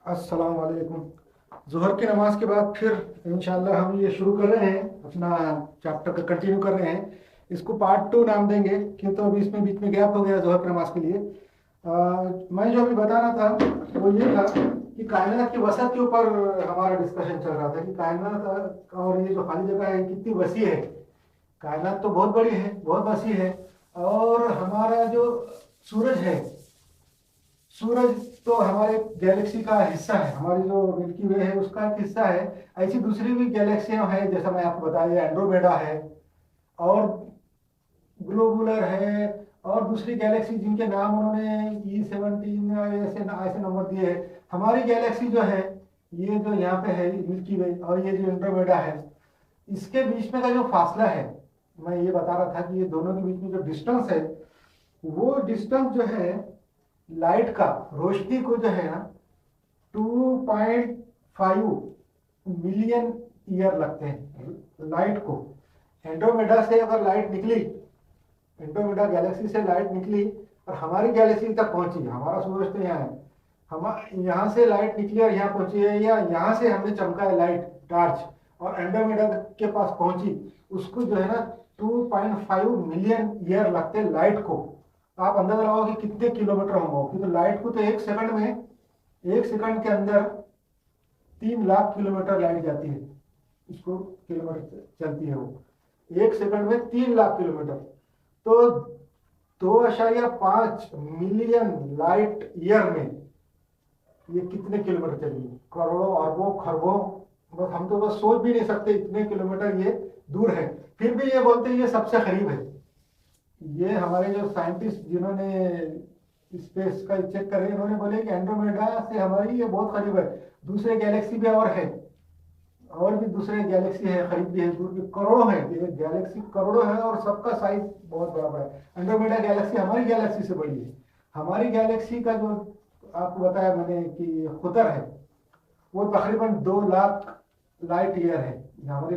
अस्सलाम वालेकुम। जोहर की नमाज के बाद फिर इंशाल्लाह हम ये शुरू कर रहे हैं, अपना चैप्टर का कंटिन्यू कर रहे हैं। इसको पार्ट 2 नाम देंगे क्यों, तो अभी इसमें बीच में गैप हो गया जोहर की नमाज के लिए। मैं जो अभी बता रहा था वो ये था कि कायनात की वसत के ऊपर हमारा डिस्कशन चल रहा था कि कायनात और ये जो खाली जगह है कितनी वसी है। कायनात तो बहुत बड़ी है, बहुत वसी है। और हमारा जो सूरज है, सूरज तो हमारे गैलेक्सी का हिस्सा है, हमारी जो मिल्की वे है उसका एक हिस्सा है। ऐसी दूसरी भी गैलेक्सियां हैं, जैसा मैं आपको बताया एंड्रोमेडा है और ग्लोबुलर है और दूसरी गैलेक्सी जिनके नाम उन्होंने E17 ऐसे ऐसे नंबर दिए हैं। हमारी गैलेक्सी जो है, ये जो यहाँ पे है मिल्की वे और ये जो एंड्रोमेडा है, इसके बीच में का जो फासला है, मैं ये बता रहा था कि ये दोनों के बीच में जो डिस्टेंस है, वो डिस्टेंस जो है लाइट का, रोशनी को जो है ना 2.5 मिलियन ईयर लगते हैं लाइट को। एंड्रोमेडा से अगर लाइट निकली, एंड्रोमेडा गैलेक्सी से लाइट निकली और हमारी गैलेक्सी तक पहुंची, हमारा सूरज तो यहाँ है, हम यहाँ से लाइट निकली और यहाँ पहुंची है, या यहाँ से हमने चमका है लाइट टार्च और एंड्रोमेडा के पास पहुंची, उसको जो है ना 2.5 मिलियन ईयर लगते हैं लाइट को। आप अंदाजा लगाओ कि कितने किलोमीटर होंगे, तो लाइट को तो एक सेकंड में, एक सेकंड के अंदर 3 लाख किलोमीटर लाइट जाती है, इसको किलोमीटर चलती है वो, एक सेकंड में 3 लाख किलोमीटर। तो 2.5 मिलियन लाइट ईयर में ये कितने किलोमीटर चलेगी, करोड़ों अरबों खरबों, बस हम तो बस सोच भी नहीं सकते इतने किलोमीटर ये दूर है। फिर भी ये बोलते हैं ये सबसे करीब है। ये हमारे जो साइंटिस्ट जिन्होंने स्पेस का चेक करे, इन्होंने बोले कि एंड्रोमेडा से हमारी ये बहुत करीब है। दूसरे गैलेक्सी भी और है, और भी दूसरे गैलेक्सी है, करीब भी है, दूर भी, करोड़ों है, ये गैलेक्सी करोड़ों है और सबका साइज बहुत बड़ा बड़ा है। एंड्रोमेडा गैलेक्सी हमारी गैलेक्सी से बड़ी है। हमारी गैलेक्सी का जो आपको बताया मैंने कि खुतर है, वो तकरीबन 2 लाख लाइट ईयर है। हमारी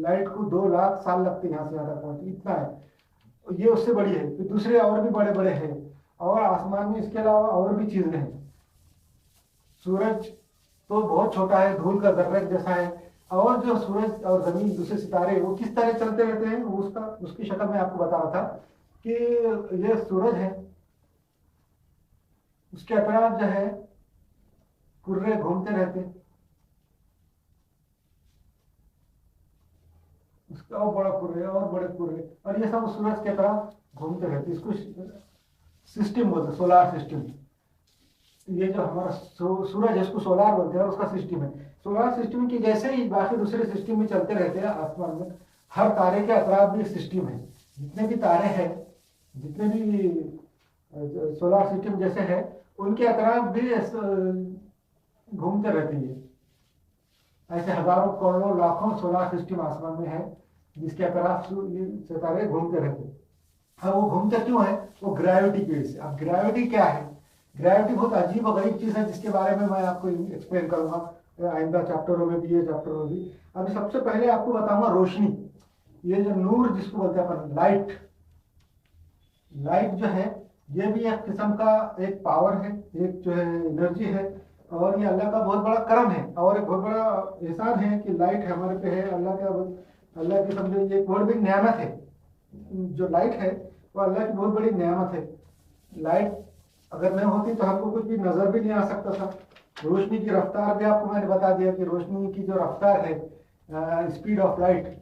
लाइट को 2 लाख साल लगते हैं यहाँ से यहाँ तक पहुंचे, इतना है। ये उससे बड़ी है। फिर दूसरे और भी बड़े बड़े हैं, और आसमान में इसके अलावा और भी चीजें हैं। सूरज तो बहुत छोटा है, धूल का दर्रे जैसा है। और जो सूरज और जमीन, दूसरे सितारे, वो किस तरह चलते रहते हैं, वो उसका उसकी शक्ल में आपको बता रहा था कि ये सूरज है, उसके अतराफ जो है कुर्रे घूमते रहते हैं, उसका और बड़ा कुर्रे और बड़े कुर्रे, और ये सब सूरज के तरफ घूमते रहते हैं। इसको सिस्टम बोलते हैं, सोलार सिस्टम। ये जो हमारा सूरज है, इसको सोलार बोलते हैं, उसका सिस्टम है। सोलार सिस्टम की जैसे ही बाकी दूसरे सिस्टम में चलते रहते हैं आसमान में, हर तारे के अतराफ भी सिस्टम है। जितने भी तारे हैं, जितने भी सोलार सिस्टम जैसे है, उनके अतराफ भी घूमते रहते हैं। ऐसे हजारों करोड़ों लाखों सोलार सिस्टम आसमान में है, जिसके अतराफ सितारे घूमते रहते हैं। हाँ, वो घूमते क्यों है? वो ग्रेविटी की वजह से। अब ग्रेविटी क्या है? ग्रेविटी बहुत अजीब और गरीब चीज है, जिसके बारे में मैं आपको एक्सप्लेन करूंगा आइंदा चैप्टरों में भी, ये चैप्टरों में भी। अभी सबसे पहले आपको बताऊंगा रोशनी। ये जो नूर जिसको बोलते हैं अपन, लाइट, लाइट जो है ये भी एक किस्म का एक पावर है, एक जो है एनर्जी है। और ये अल्लाह का बहुत बड़ा करम है और एक बहुत बड़ा एहसान है कि लाइट हमारे पे है। अल्लाह की समझो ये एक बहुत बड़ी नेमत है। जो लाइट है वो अल्लाह की बहुत बड़ी नेमत है। लाइट अगर नहीं होती तो हमको कुछ भी नजर भी नहीं आ सकता था। रोशनी की रफ्तार भी आपको मैंने बता दिया कि रोशनी की जो रफ्तार है, speed of light,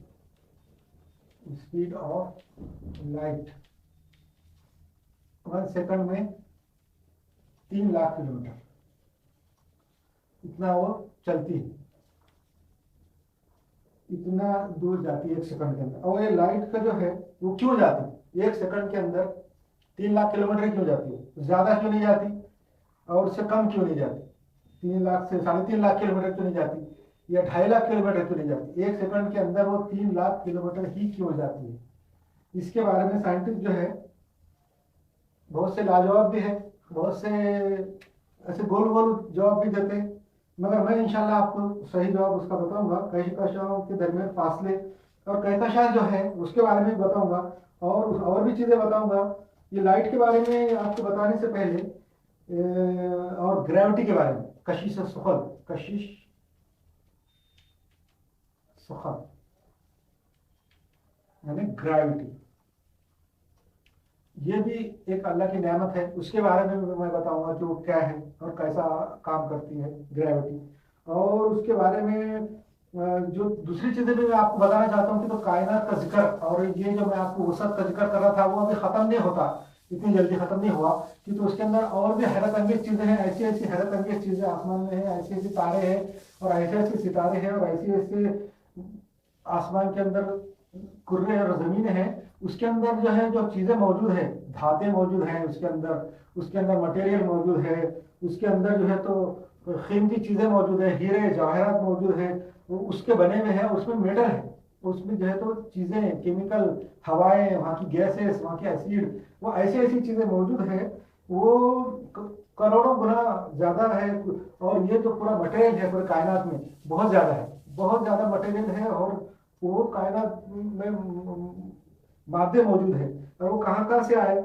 speed of light 1 second में 3 लाख किलोमीटर, इतना वो चलती है, इतना दूर जाती है 1 सेकंड के अंदर। और ये लाइट का जो है वो क्यों जाती है 1 सेकंड के अंदर 3 लाख किलोमीटर क्यों जाती है? ज्यादा क्यों नहीं जाती और उससे कम क्यों नहीं जाती? 3 लाख से 3.5 लाख किलोमीटर क्यों नहीं जाती, या 2.5 लाख किलोमीटर क्यों नहीं जाती? 1 सेकंड के अंदर वो 3 लाख किलोमीटर ही क्यों जाती है? इसके बारे में साइंटिस्ट जो है बहुत से लाजवाब भी है, बहुत से ऐसे गोल गोल जवाब भी देते हैं, मगर मैं इंशाल्लाह आपको सही जवाब उसका बताऊंगा। कहकशाओं के दरमियान फासले और कहकशा जो है उसके बारे में बताऊंगा, और भी चीजें बताऊंगा। ये लाइट के बारे में आपको बताने से पहले और ग्रेविटी के बारे में, कशिश सुखल, कशिश सुखल यानी ग्रेविटी। ये भी एक अल्लाह की नेमत है, उसके बारे में भी मैं बताऊंगा कि वो क्या है और कैसा काम करती है ग्रेविटी। और उसके बारे में जो दूसरी चीजें भी मैं आपको बताना चाहता हूँ कि तो कायनात का जिक्र, और ये जो मैं आपको वसत का जिक्र कर रहा था वो अभी खत्म नहीं होता, इतनी जल्दी खत्म नहीं हुआ, कि तो उसके अंदर और भी हैरत अंगेज चीजें हैं, ऐसी ऐसी हैरत अंगेज चीजें आसमान में है, ऐसे ऐसे तारे हैं और ऐसे ऐसे सितारे हैं और ऐसे ऐसे आसमान के अंदर कुर्रे और जमीन है। उसके अंदर जो है जो चीजें मौजूद है, धातें मौजूद हैं उसके अंदर मटेरियल मौजूद है, उसके अंदर जो है तो कीमती चीजें मौजूद है, हीरे जवाहरात मौजूद है, वो उसके बने हुए हैं, उसमें मेटल है, उसमें जो है तो चीजें केमिकल, हवाएं, वहाँ की गैसेस, वहाँ के एसिड, वो ऐसी ऐसी चीजें मौजूद है, वो करोड़ों गुना ज्यादा है। और ये जो पूरा मटेरियल है पूरे कायनात में बहुत ज्यादा है, बहुत ज्यादा मटेरियल है, और वो कायनात में मादे मौजूद है, और वो कहाँ कहाँ से आए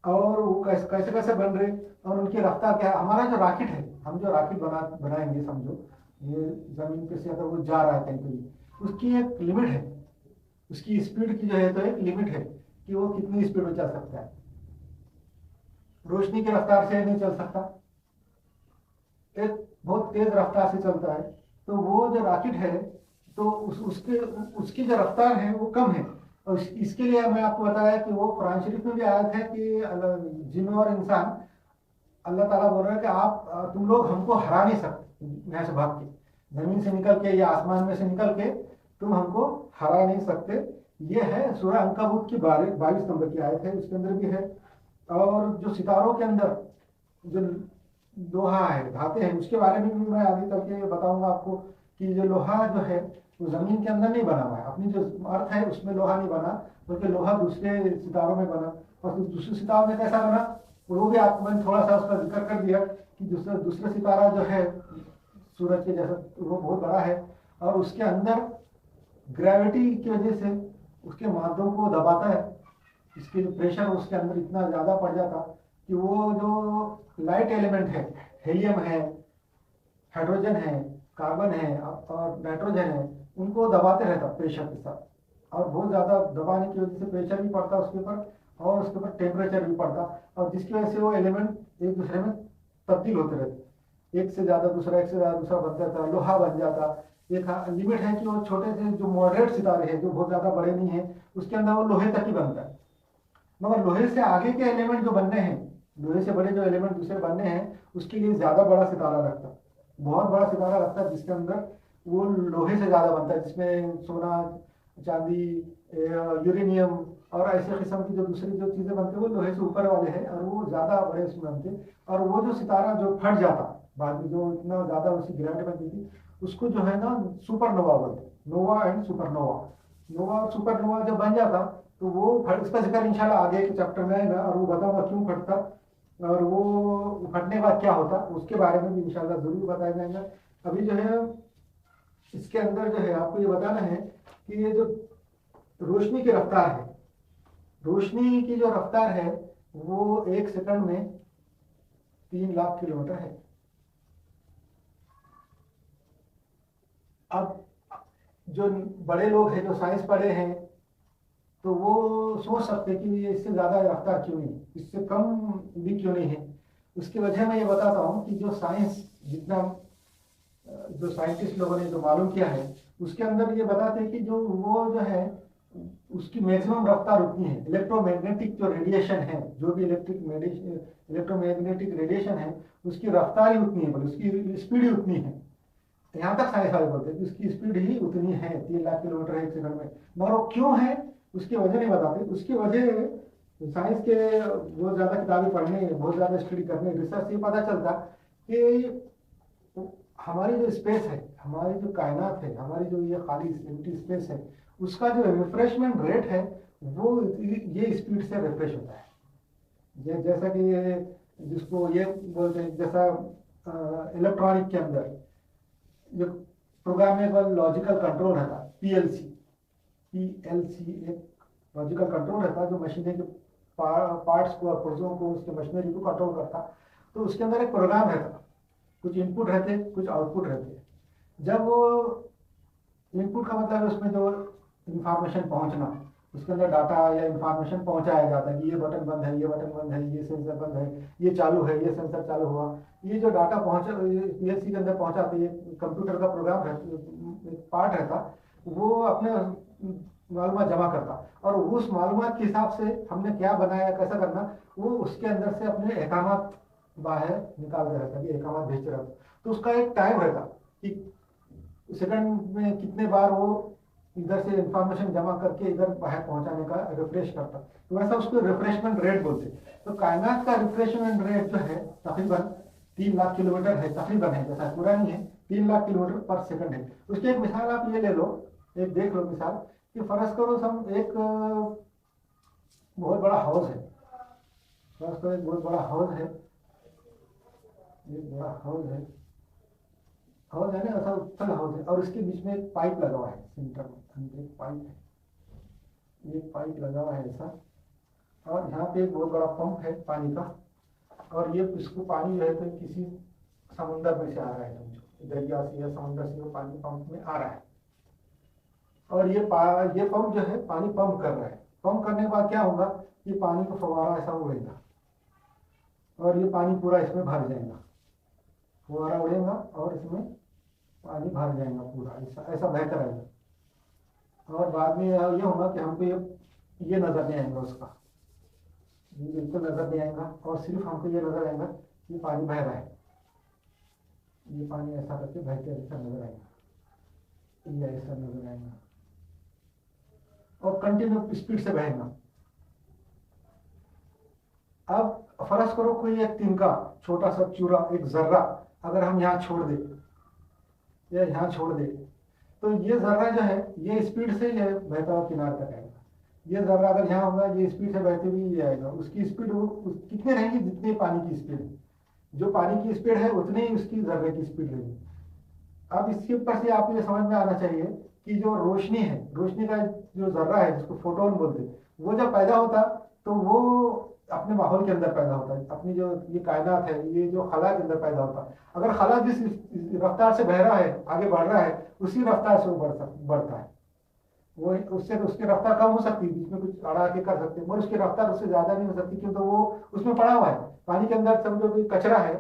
और वो कैसे कैसे कैसे बन रहे और उनकी रफ्तार क्या है। हमारा जो रॉकेट है, हम जो रॉकेट बनाएंगे, समझो ये जमीन पे से अगर वो जा रहा है कहीं पे, उसकी एक लिमिट है, उसकी स्पीड की जो है तो एक लिमिट है कि वो कितनी स्पीड में चल सकता है। रोशनी की रफ्तार से नहीं चल सकता, एक बहुत तेज रफ्तार से चलता है। तो वो जो रॉकेट है तो उसकी जो रफ्तार है वो कम है। और इसके लिए मैं आपको बताया कि वो कुरान शरीफ में भी आयत है कि जिन और इंसान, अल्लाह ताला बोल रहा है कि आप तुम लोग हमको हरा नहीं सकते, यहाँ से भाग के जमीन से निकल के या आसमान में से निकल के तुम हमको हरा नहीं सकते। ये है सूरह अंकबूत की 22 नंबर की आयत है, उसके अंदर भी है। और जो सितारों के अंदर जो लोहा है, धाते हैं, उसके बारे में भी मैं आगे करके बताऊंगा आपको कि जो लोहा जो है वो जमीन के अंदर नहीं बना हुआ है, अपनी जो अर्थ है उसमें लोहा नहीं बना, बल्कि लोहा दूसरे सितारों में बना। और दूसरे सितारों में कैसा बना वो भी आपको मैंने थोड़ा सा उसका जिक्र कर दिया कि दूसरा दूसरा सितारा जो है सूरज के जैसा वो बहुत बड़ा है, और उसके अंदर ग्रेविटी की वजह से उसके मादों को दबाता है, इसके जो प्रेशर उसके अंदर इतना ज़्यादा पड़ जाता कि वो जो लाइट एलिमेंट है, हेलियम है, हाइड्रोजन है, कार्बन है और नाइट्रोजन है, उनको दबाते रहता प्रेशर के साथ। और बहुत ज़्यादा दबाने की वजह से प्रेशर भी पड़ता उसके ऊपर और उसके ऊपर टेम्परेचर भी पड़ता, और जिसकी वजह से वो एलिमेंट एक दूसरे में तब्दील होते रहते, एक से ज़्यादा दूसरा, एक से ज़्यादा दूसरा बन जाता, लोहा बन जाता। एक लिमिट है कि वो छोटे से जो मॉडरेट सितारे हैं जो बहुत ज़्यादा बड़े नहीं हैं उसके अंदर वो लोहे तक ही बनता है। मगर लोहे से आगे के एलिमेंट जो बनने हैं, लोहे से बड़े जो एलिमेंट दूसरे बनने हैं, उसके लिए ज्यादा बड़ा सितारा लगता है, बहुत बड़ा सितारा लगता है, जिसके अंदर वो लोहे से ज्यादा बनता है, जिसमें सोना, चांदी, यूरेनियम और ऐसे किस्म की जो दूसरी जो चीजें बनती है वो लोहे से ऊपर वाले हैं, और वो ज्यादा बड़े उसमें बनते। और वो जो सितारा जो फट जाता बाद में, जो इतना ज्यादा उसकी ग्रेविटी बनती थी, उसको जो है ना सुपरनोवा बोलते, नोवा एंड सुपरनोवा। नोवा और सुपरनोवा जब बन जाता तो वो इसका जिक्र इंशाल्लाह आगे के चैप्टर में आएगा, और वो बताऊंगा क्यों फटता और वो फटने के बाद क्या होता, उसके बारे में भी इंशाल्लाह जरूर बताया जाएगा। अभी जो है इसके अंदर जो है आपको ये बताना है कि ये जो रोशनी की रफ्तार है, रोशनी की जो रफ्तार है वो 1 सेकंड में 3 लाख किलोमीटर है। अब जो बड़े लोग हैं जो साइंस पढ़े हैं तो वो सोच सकते हैं कि ये इससे ज्यादा रफ्तार क्यों नहीं, इससे कम भी क्यों नहीं है। उसकी वजह मैं ये बताता हूँ कि जो साइंस जितना जो साइंटिस्ट लोगों ने जो मालूम किया है उसके अंदर ये बताते हैं कि जो वो जो है उसकी मैक्सिमम रफ्तार उतनी है। इलेक्ट्रोमैग्नेटिक जो रेडिएशन है, जो भी इलेक्ट्रोमैग्नेटिक रेडिएशन है उसकी रफ्तार ही उतनी है, बोले उसकी स्पीड ही उतनी है। यहाँ तक साइंस वाले बोलते हैं कि उसकी स्पीड ही उतनी है, 3 लाख किलोमीटर 1 सेकंड में। मगर वो क्यों है उसकी वजह नहीं बताते। उसकी वजह साइंस के बहुत ज़्यादा किताबें पढ़ने, बहुत ज़्यादा स्टडी करने, रिसर्च से पता चलता कि हमारी जो स्पेस है, हमारी जो कायनात है, हमारी जो ये खाली एम्प्टी स्पेस है, उसका जो रिफ्रेशमेंट रेट है वो ये स्पीड से रिफ्रेश होता है। जैसा कि ये जिसको ये बोलते हैं, जैसा इलेक्ट्रॉनिक के अंदर जो प्रोग्रामेबल लॉजिकल कंट्रोल रहता है, पीएलसी एक लॉजिकल कंट्रोल रहता है जो मशीनें के पार्ट्स को और पुर्जों को, उसके मशीनरी को कंट्रोल करता। तो उसके अंदर एक प्रोग्राम रहता कुछ इनपुट रहते, कुछ आउटपुट रहते। जब वो इनपुट का मतलब है उसमें जो इंफॉर्मेशन पहुंचना, उसके अंदर डाटा या इंफॉर्मेशन पहुंचाया जाता है कि ये बटन बंद है, ये बटन बंद है, ये सेंसर बंद है, ये चालू है, ये सेंसर चालू हुआ। ये जो डाटा पहुंचा पीएलसी के अंदर पहुंचाते, ये कंप्यूटर का प्रोग्राम रहता, एक पार्ट रहता, वो अपने मालूमात जमा करता, और उस मालूमात के हिसाब से हमने क्या बनाया, कैसा करना, वो उसके अंदर से अपने अहकामात बाहर निकाल के रहता कि अहकामात भेजते रहता। तो उसका एक टाइम रहता कि सेकंड में कितने बार वो इधर से इंफॉर्मेशन जमा करके इधर बाहर पहुंचाने का रिफ्रेश करता। तो वैसा उसको रिफ्रेशमेंट रेट बोलते। तो कायनात का रिफ्रेशमेंट रेट जो है तकरीबन 3 लाख किलोमीटर है, तकरीबन है, जैसा पूरा नहीं है, 3 लाख किलोमीटर पर सेकंड है। उसकी एक मिसाल आप ये ले लो, एक देख लो मिसाल कि फर्ज करो हम एक बहुत बड़ा हाउस है, फर्ज करो एक बहुत बड़ा हाउस है, एक बड़ा हाउस है, हाउस है ना, ऐसा उत्थल हाउस है, और उसके बीच में एक पाइप लगा हुआ है, सेंटर में अंदर एक पाइप है, ये पाइप लगा हुआ है ऐसा, और यहाँ पे एक बहुत बड़ा पंप है पानी का, और ये इसको पानी जो है तो किसी समुंदर में से आ रहा है, समझो दरिया से या समुंदर से वो पानी पंप में आ रहा है, और ये पंप जो है पानी पंप कर रहा है। पंप करने के बाद क्या होगा, ये पानी का फवारा ऐसा उड़ेगा, और ये पानी पूरा इसमें भर जाएगा, फुहारा उड़ेगा और इसमें पानी भर जाएगा पूरा, ऐसा ऐसा बहकर आएगा। और बाद में ये होगा कि हमको ये नजर नहीं आएगा उसका, ये बिल्कुल नजर नहीं आएगा, और सिर्फ हमको ये नजर आएगा कि पानी बह रहा है, ये पानी ऐसा करके बहते ऐसा नजर आएगा, ये ऐसा नजर आएगा, और कंटिन्यू स्पीड से बहेगा। अब फर्ज करो कोई एक तिनका, छोटा सा चूरा, एक जर्रा अगर हम यहाँ छोड़ दे या यहाँ छोड़ दे, तो ये जर्रा जो है ये स्पीड से ये बहता हुआ किनारे तक आएगा। ये जर्रा अगर यहाँ होगा, ये स्पीड से बहते हुए ये आएगा, उसकी स्पीड कितनी रहेगी, जितनी पानी की स्पीड है, जो पानी की स्पीड है उतनी ही उसकी जर्रे की स्पीड रहेगी। अब इसके ऊपर से आपको ये समझ में आना चाहिए कि जो रोशनी है, रोशनी का जो जर्रा है जिसको फोटोन बोलते हैं, वो जब पैदा होता तो वो अपने माहौल के अंदर पैदा होता है, अपनी जो ये कायनात है, ये जो खला के अंदर पैदा होता है। अगर खला जिस रफ्तार से बह रहा है, आगे बढ़ रहा है, उसी रफ्तार से वो बढ़ता है। वो उससे उसकी रफ्तार कम हो सकती है, बीच में कुछ अड़ा के कर सकते हैं, मगर उसकी रफ्तार उससे ज्यादा नहीं हो सकती, क्योंकि वो उसमें पड़ा हुआ है पानी के अंदर। समझो कोई कचरा है,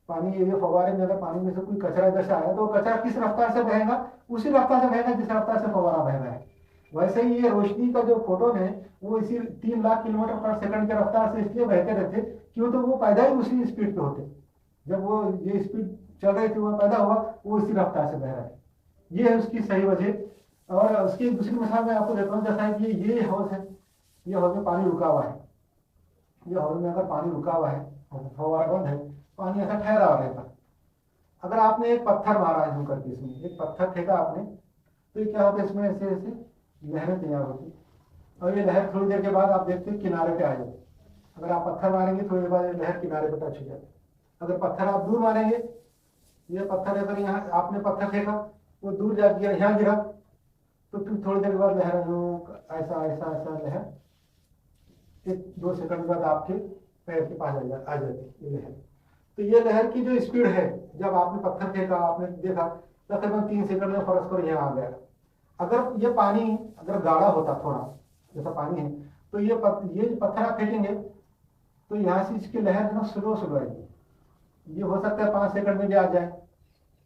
पानी ये फवारे में अगर पानी में से कोई कचरा इधर से आया, तो वो कचरा किस रफ्तार से बहेगा, उसी रफ्तार से बहेगा जिस रफ्तार से फवारा बह रहा है। वैसे ही ये रोशनी का जो फोटोन है वो इसी 3 लाख किलोमीटर पर सेकंड के रफ्तार से इसलिए बहते रहते क्यों, तो वो पैदा ही उसी स्पीड पे होते। जब वो ये स्पीड चल रही थी, वो पैदा हुआ, वो इसी रफ्तार से बह रहा है। ये है उसकी सही वजह। और उसकी दूसरी मिसाल मैं आपको देता हूँ, जैसा है कि ये हाउस है, ये हाउस में पानी रुका हुआ है, ये हाउस में अगर पानी रुका हुआ है और फव्वारा बंद है, पानी ऐसा ठहरा हुआ रहता। अगर आपने एक पत्थर मारा है यूं करके, इसमें एक पत्थर फेंका आपने, तो ये क्या होता है, इसमें ऐसे ऐसे लहरें तैयार होती, और ये लहर थोड़ी देर के बाद आप देखते हैं किनारे पे आ जाती। अगर आप पत्थर मारेंगे थोड़ी देर बाद लहर किनारे पे टच हो जाती। अगर पत्थर आप दूर मारेंगे, ये पत्थर अगर यहाँ आपने पत्थर फेंका, वो दूर जा गिरा, यहाँ गिरा, तो फिर थोड़ी देर बाद लहर ऐसा ऐसा ऐसा लहर 1-2 सेकंड बाद आपके पैर के पास आ जाती ये लहर। तो ये लहर की जो स्पीड है, जब आपने पत्थर फेंका, आपने देखा तकरीबन 3 सेकंड में फर्ज करो यहाँ आ गया। अगर ये पानी अगर गाढ़ा होता थोड़ा, जैसा पानी है, तो ये जो पत्थर आप फेंकेंगे तो यहाँ से इसकी लहर जो स्लो स्लो आएगी। ये हो सकता है 5 सेकंड में भी आ जाए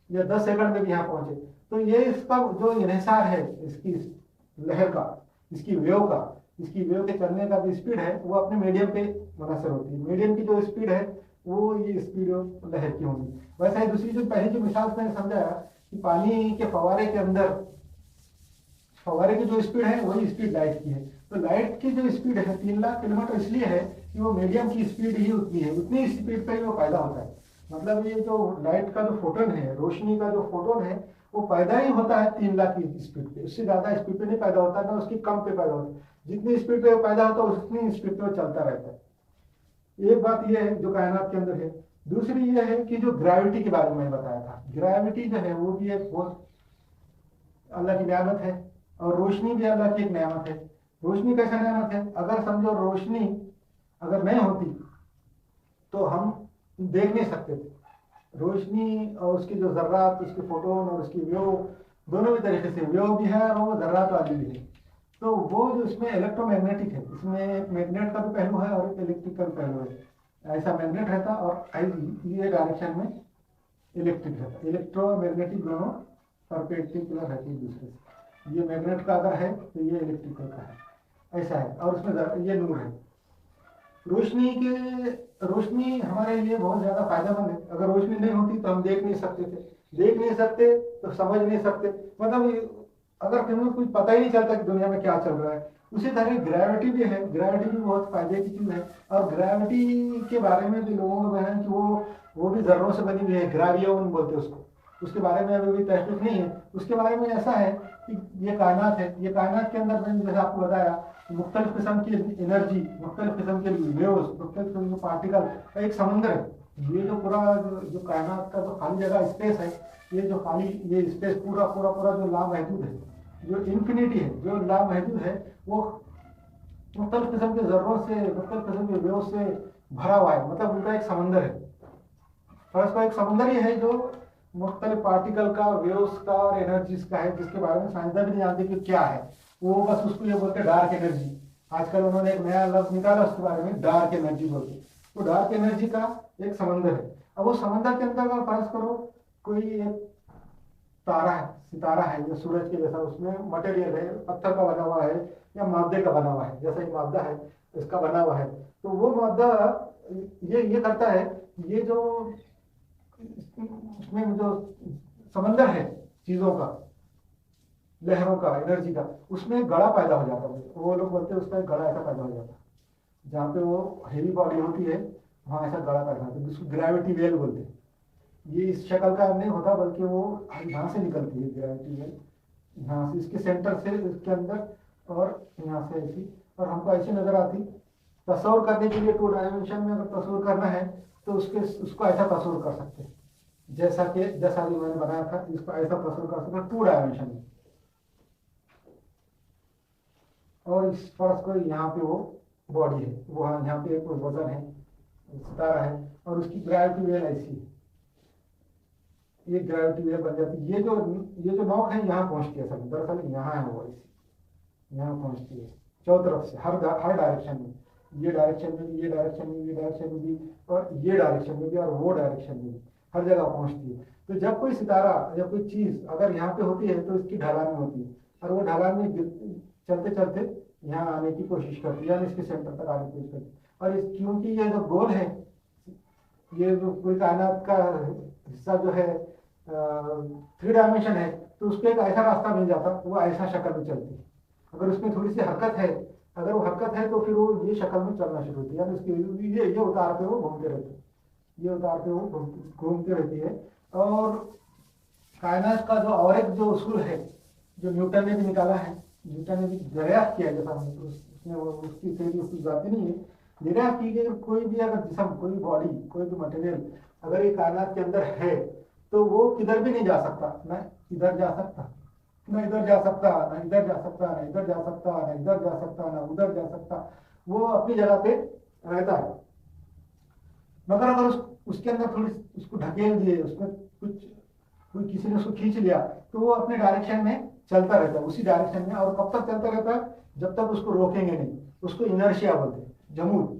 या 10 सेकंड में भी यहाँ पहुंचे। तो ये इसका जो इन्हिसार है इसकी लहर का, इसकी वेव के चलने का जो स्पीड है वो अपने मीडियम पे मुनहसर होती है। मीडियम की जो स्पीड है वो ये स्पीड लहर की होगी। वैसा ही दूसरी जो पहली जो मिसाल मैंने समझाया कि पानी के फवारे के अंदर फवारे की जो स्पीड है वही स्पीड लाइट की है। तो लाइट की जो स्पीड है 3 लाख किलोमीटर इसलिए है कि वो मीडियम की स्पीड ही उतनी है, उतनी स्पीड पर ही वो पैदा होता है। मतलब ये जो लाइट का जो फोटोन है, रोशनी का जो फोटोन है, वो पैदा ही होता है 3 लाख की स्पीड पे, उससे ज्यादा स्पीड पे नहीं पैदा होता, ना उसकी कम पे पैदा होता है। जितनी स्पीड पे पैदा होता है उतनी स्पीड पे वो चलता रहता है। एक बात ये है जो कायनात के अंदर है। दूसरी ये है कि जो ग्रेविटी के बारे में मैंने बताया था, ग्रेविटी जो है वो भी एक बहुत अल्लाह की नियामत है, और रोशनी भी अल्लाह की एक नियामत है। रोशनी कैसा नियामत है, अगर समझो रोशनी अगर नहीं होती तो हम देख नहीं सकते थे, रोशनी और उसकी जो जर्रात, उसके फोटोन और उसकी वेव, दोनों भी तरीके से वेव भी है और वो जर्रात वाली भी है। तो वो जो इसमें इलेक्ट्रोमैग्नेटिक है, इसमें एक मैग्नेट का भी पहलू है और एक इलेक्ट्रिक का भी पहलू है। ऐसा मैग्नेट रहता और ये डायरेक्शन में इलेक्ट्रिक रहता। इलेक्ट्रोमैग्नेटिक दोनों परपेंडिकुलर रहती है एक दूसरे से। ये मैग्नेट का अगर है तो ये इलेक्ट्रिकल का है, ऐसा है। और उसमें ये नूर है। रोशनी हमारे लिए बहुत ज्यादा फायदेमंद है। अगर रोशनी नहीं होती तो हम देख नहीं सकते थे, देख नहीं सकते तो समझ नहीं सकते, मतलब अगर तुम्हें कुछ पता ही नहीं चलता कि दुनिया में क्या चल रहा है। उसी तरह ग्रेविटी भी है, ग्रेविटी भी बहुत फायदे की चीज है। और ग्रेविटी के बारे में भी लोगों को है कि वो भी जर्रों से बनी हुई है, ग्रेवियन बोलते हैं उसको। उसके बारे में अभी भी तहकीक नहीं है। उसके बारे में ऐसा है कि ये कायनात है, ये कायनात के अंदर मैंने जैसे आपको बताया मुख्तलिफ किस्म की एनर्जी, मुख्तलिफ किस्म के वेव्स, मुख्तलिफ किस्म के पार्टिकल का एक समंदर है। ये जो पूरा जो कायनात का जो खाली जगह स्पेस है, ये जो खाली ये स्पेस पूरा पूरा पूरा जो लामहदूद है, जो इन्फिनिटी है, जो लामहदूद है, वो मुख्तलिफ किस्म के जर्रों से, मुख्तलिफ किस्म के वेव से भरा हुआ है। मतलब उनका एक समंदर है। और उसका एक समंदर ही है जो मुख्तलिफ पार्टिकल का, वेव्स का और एनर्जीज का है, जिसके बारे में साइंसदान भी नहीं जानते कि क्या है। वो बस उसको ये बोलते हैं डार्क एनर्जी। आजकल उन्होंने एक नया लफ्ज निकाला उसके बारे में, डार्क एनर्जी बोलते। तो डार्क एनर्जी का एक समंदर है। अब वो समंदर के अंदर अगर फर्ज करो कोई एक तारा है, सितारा है, जो सूरज के जैसा, उसमें मटेरियल है, पत्थर का बना हुआ है या मादे का बना हुआ है, जैसा एक मादा है इसका बना हुआ है। तो वो मादा ये करता है, ये जो उसमें जो समंदर है चीजों का, लहरों का, एनर्जी का, उसमें गड़ा पैदा हो जाता है। वो लोग बोलते हैं उसका एक गड़ा ऐसा पैदा हो जाता है। जहाँ पे वो हेवी बॉडी होती है वहां ऐसा गड़ा पैदा होता है, जिसको ग्रेविटी वेल बोलते हैं। ये इस शक्ल का नहीं होता, बल्कि वो यहाँ से निकलती है ग्रेविटी वेल, यहाँ से, इसके सेंटर से, इसके अंदर, और यहाँ से ऐसी, और हमको ऐसी नजर आती। तस्वीर करने के लिए 2 डायमेंशन में अगर तस्वीर करना है तो उसको ऐसा तस्वीर कर सकते हैं, जैसा कि मैंने बनाया था, इसको ऐसा तस्वीर कर सकते हैं 2 डायमेंशन में। और इस फर्श को यहाँ पे वो बॉडी है, वो यहाँ पे एक वजन है, सितारा है, और उसकी ग्रेविटी वेल ऐसी है, ये ग्रेविटी वेव बन जाती है। ये जो नोक है यहाँ पहुंचती है, सब दरअसल यहाँ है वो ऐसी, यहाँ पहुंचती है चौतरफ से, हर डायरेक्शन में, ये डायरेक्शन में भी, ये डायरेक्शन में भी, ये डायरेक्शन में भी, और ये डायरेक्शन में भी, और वो डायरेक्शन में भी, हर जगह पहुंचती है। तो जब कोई सितारा या कोई चीज अगर यहाँ पे होती है तो इसकी ढलान में होती है, और वो ढलान में चलते चलते यहाँ आने की कोशिश करती है, यानी इसके सेंटर तक आने की कोशिश करती है। और क्योंकि ये जो गोल है, ये जो पूरी कायनात का हिस्सा जो है 3 डायमेंशन है, तो उसको एक ऐसा रास्ता मिल जाता, वो ऐसा शक्ल में चलती है। अगर उसमें थोड़ी सी हरकत है, अगर वो हरकत है तो फिर वो ये शक्ल में चलना शुरू होती है, यानी उसकी ये उतार पे वो घूमते रहते हैं, ये उतार पे वो घूमती रहती है। और कायनात का जो और एक जो उसूल है, जो न्यूटन ने भी निकाला है, न्यूटन ने भी दरियाफ्त किया, जैसा उसने उसकी थ्योरी उसकी जाती नहीं है, दरियाफ्त की कि कोई भी अगर जिसम, कोई बॉडी, कोई भी मटेरियल अगर ये कायनात के अंदर है तो वो किधर भी नहीं जा सकता, ना इधर जा सकता, ना इधर जा सकता, ना इधर जा सकता, ना इधर जा सकता, ना इधर जा सकता, ना उधर जा सकता। वो अपनी जगह पे रहता है। मगर अगर उसके अंदर थोड़ी उसको ढकेल दिए, उसमें कोई किसी ने उसको खींच लिया, तो वो अपने डायरेक्शन में चलता रहता है, उसी डायरेक्शन में। और कब तक चलता रहता है? जब तक उसको रोकेंगे नहीं। उसको इनर्शिया बोलते हैं, जमूद।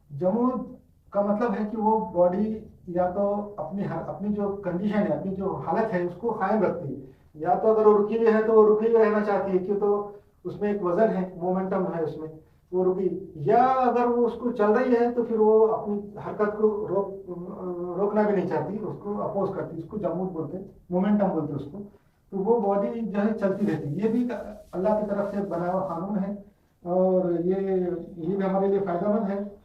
जमूद का मतलब है कि वो बॉडी या तो अपनी जो कंडीशन है, अपनी जो हालत है, उसको कायम रखती है। या तो अगर वो रुकी हुई है तो वो रुकी हुई रहना चाहती है, क्यों? तो उसमें एक वजन है, मोमेंटम है उसमें, वो रुकी। या अगर वो उसको चल रही है तो फिर वो अपनी हरकत को रोकना भी नहीं चाहती, उसको अपोज करती है। उसको जमूद बोलते हैं, मोमेंटम बोलते हैं उसको। तो वो बॉडी जो है चलती रहती है। ये भी अल्लाह की तरफ से बनाया हुआ कानून है, और ये भी हमारे लिए फायदेमंद है।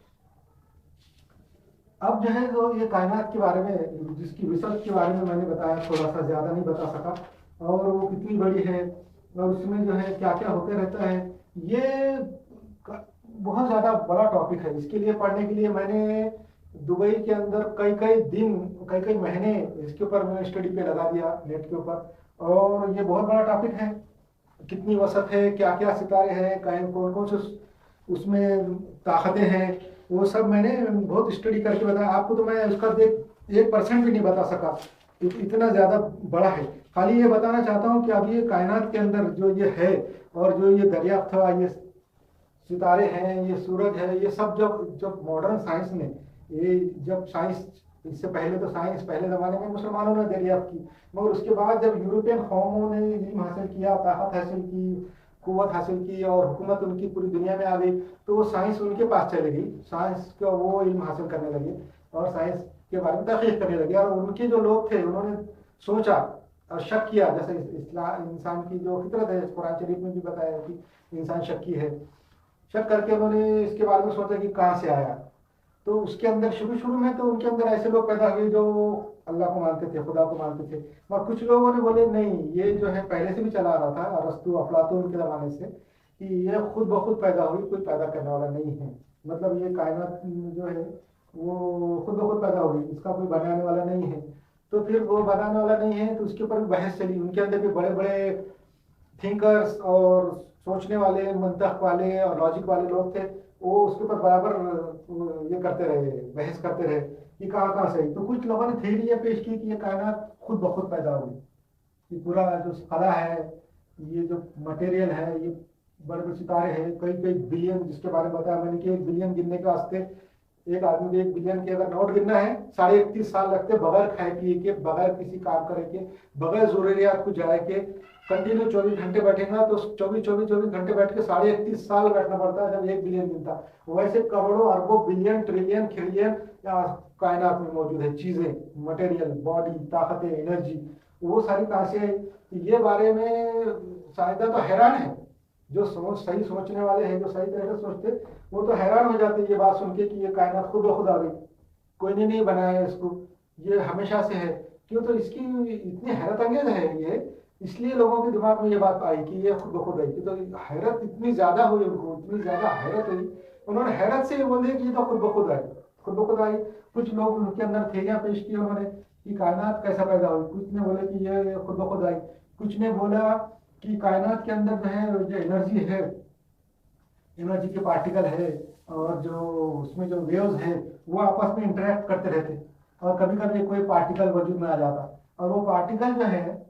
अब जो है तो ये कायनात के बारे में, जिसकी रिसर्च के बारे में मैंने बताया, थोड़ा सा ज्यादा नहीं बता सका, और वो कितनी बड़ी है और उसमें जो है क्या क्या होते रहता है, ये बहुत ज्यादा बड़ा टॉपिक है। इसके लिए पढ़ने के लिए मैंने दुबई के अंदर कई कई दिन, कई कई महीने इसके ऊपर मैंने स्टडी पे लगा दिया, नेट के ऊपर। और ये बहुत बड़ा टॉपिक है। कितनी वसत है, क्या क्या सितारे हैं, कौन कौन से उसमें ताकतें हैं, वो सब मैंने बहुत स्टडी करके बताया आपको, तो मैं उसका 1% भी नहीं बता सका, इतना ज़्यादा बड़ा है। खाली ये बताना चाहता हूँ कि अब ये कायनात के अंदर जो ये है, और जो ये दरियाफ्त था, ये सितारे हैं, ये सूरज है, ये सब जब जब मॉडर्न साइंस ने, ये जब साइंस, इससे पहले तो साइंस पहले ज़माने में मुसलमानों ने दरियाफ्त की, मगर उसके बाद जब यूरोपियन कौमों ने इल्म हासिल किया, ताकत हासिल की, कुव्वत हासिल की, और हुकूमत उनकी पूरी दुनिया में आ गई, तो वो साइंस उनके पास चले गई, साइंस का वो इल्म हासिल करने लगे और साइंस के बारे में तहकीक करने लगे। और उनके जो लोग थे उन्होंने सोचा और शक किया, जैसे इस्लाम, इंसान की जो फितरत है, कुरान शरीफ में भी बताया कि इंसान शक्की है, शक करके उन्होंने इसके बारे में सोचा कि कहाँ से आया। तो उसके अंदर शुरू शुरू में तो उनके अंदर ऐसे लोग पैदा हुए जो अल्लाह को मानते थे, खुदा को मानते थे, और कुछ लोगों ने बोले नहीं, ये जो है पहले से भी चला आ रहा था, अरस्तु अफलातून के ज़माने से, कि ये खुद ब खुद पैदा हुई, कोई पैदा करने वाला नहीं है, मतलब ये कायनात जो है वो खुद ब खुद पैदा हुई, इसका कोई बनाने वाला नहीं है। तो फिर वो बनाने वाला नहीं है तो उसके ऊपर भी बहस चली, उनके अंदर भी बड़े बड़े थिंकर्स और सोचने वाले, मंतख वाले और लॉजिक वाले लोग थे, वो उसके ऊपर बराबर ये करते रहे, बहस करते रहे कि कहाँ कहाँ से। तो कुछ लोगों ने थ्योरी ये पेश की कि ये कायनात खुद ब खुद पैदा हुई, कि पूरा जो कला है, ये जो मटेरियल है, ये बड़े बड़े सितारे हैं, कई कई बिलियन, जिसके बारे में बताया मैंने कि 1 बिलियन गिनने के वास्ते एक आदमी को 1 बिलियन के अगर नोट गिनना है 31.5 साल लगते, बगैर खाए पिए के, बगैर किसी काम करे के, बगैर जरूरियात को जाए के, कंटिन्यू 24 घंटे बैठेगा तो 24 घंटे बैठ के 31.5 साल बैठना पड़ता है जब 1 बिलियन गिनता। वैसे करोड़ों अरबों बिलियन ट्रिलियन ट्रिलियन कायनात में मौजूद है चीजें, मटेरियल, बॉडी, ताकतें, एनर्जी, वो सारी कहाँ से आई। ये बारे में शायद तो हैरान है, जो सही सोचने वाले हैं, जो सही तरह से सोचते, वो तो हैरान हो जाते ये बात सुन के कि ये कायनात खुद ब खुद आ गई, कोई ने नहीं बनाया है इसको, ये हमेशा से है। क्यों, तो इसकी इतनी हैरत अंगेज है ये, इसलिए लोगों के दिमाग में ये बात आई कि ये खुद ब खुद आई। तो हैरत इतनी ज्यादा हुई उनको, इतनी ज्यादा हैरत हुई, उन्होंने हैरत से ये बोल दिया कि ये तो खुद ब खुद आई, खुद ब खुद आई। कुछ लोग उनके अंदर थेरियां पेश की उन्होंने कि कायनात कैसा पैदा हुई, कुछ ने बोले कि ये खुद ब खुद आई, कुछ ने बोला कि कायनात के अंदर जो है, जो एनर्जी है, एनर्जी के पार्टिकल है, और जो उसमें जो वेव्स है वो आपस में इंटरेक्ट करते रहते, और कभी कभी कोई पार्टिकल वजूद में आ जाता, और वो पार्टिकल जो है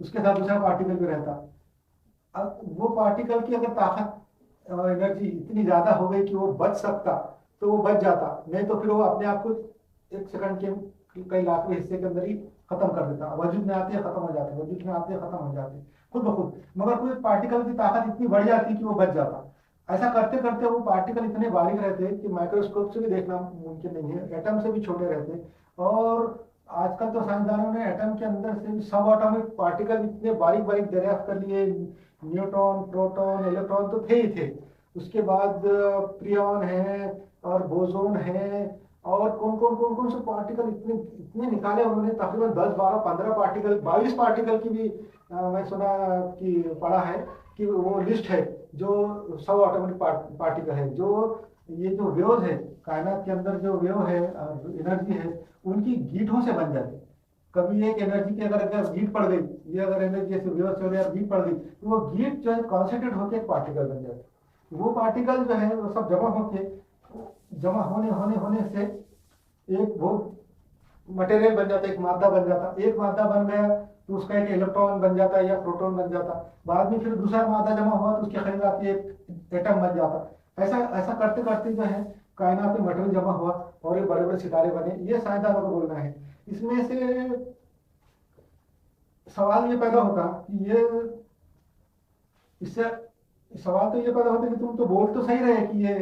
उसके साथ दूसरा पार्टिकल भी रहता। अब वो पार्टिकल की अगर ताकत, एनर्जी इतनी ज्यादा हो गई कि वो बच सकता तो वो बच जाता, नहीं तो फिर वो अपने आप को 1 सेकंड के कई लाखवें हिस्से के अंदर ही खत्म कर देता, वजूद में आते खत्म हो जाते, वजूद में आते खत्म हो जाते खुद ब खुद। मगर कोई पार्टिकल की ताकत इतनी बढ़ जाती कि वो बच जाता। ऐसा करते करते वो पार्टिकल इतने बारीक रहते कि माइक्रोस्कोप से भी देखना मुमकिन नहीं है, एटम से भी छोटे रहते। और आजकल तो साइंसदानों ने एटम के अंदर से भी सब एटॉमिक पार्टिकल इतने बारीक बारीक दरियाफ्त कर लिए, न्यूट्रॉन, प्रोटॉन, इलेक्ट्रॉन तो थे ही थे, उसके बाद प्रियॉन है और बोसोन है, और कौन कौन से पार्टिकल इतने इतने निकाले उन्होंने, तकरीबन 10 12 15 पार्टिकल, 22 पार्टिकल की भी मैं सुना कि पढ़ा है कि वो लिस्ट है, जो सब एटॉमिक पार्टिकल है, जो ये जो वेव है कायनात के अंदर, जो वेव है एनर्जी है, उनकी गीठों से बन जाती। कभी एक एनर्जी की अगर गीट पड़ गई, ये अगर एनर्जी ऐसे वेव चल रही है, गीट पड़ गई, तो वो गीट जो है कॉन्सेंट्रेट होकर एक पार्टिकल बन जाती। वो पार्टिकल जो है वो सब जमा होके, जमा होने होने होने से एक वो मटेरियल बन जाता है, एक मादा बन जाता। एक मादा बन गया तो उसका एक इलेक्ट्रॉन बन जाता है या प्रोटॉन बन जाता, बाद में फिर दूसरा मादा जमा हुआ तो उसके खरीद आके एक एटम बन जाता। ऐसा ऐसा करते करते जो है कायनात में मटेरियल जमा हुआ और ये बड़े बड़े सितारे बने, ये साइंसदानों को बोलना है। इसमें से सवाल ये पैदा होता कि ये, इससे सवाल तो ये पैदा होता कि तुम तो बोल तो सही रहे कि ये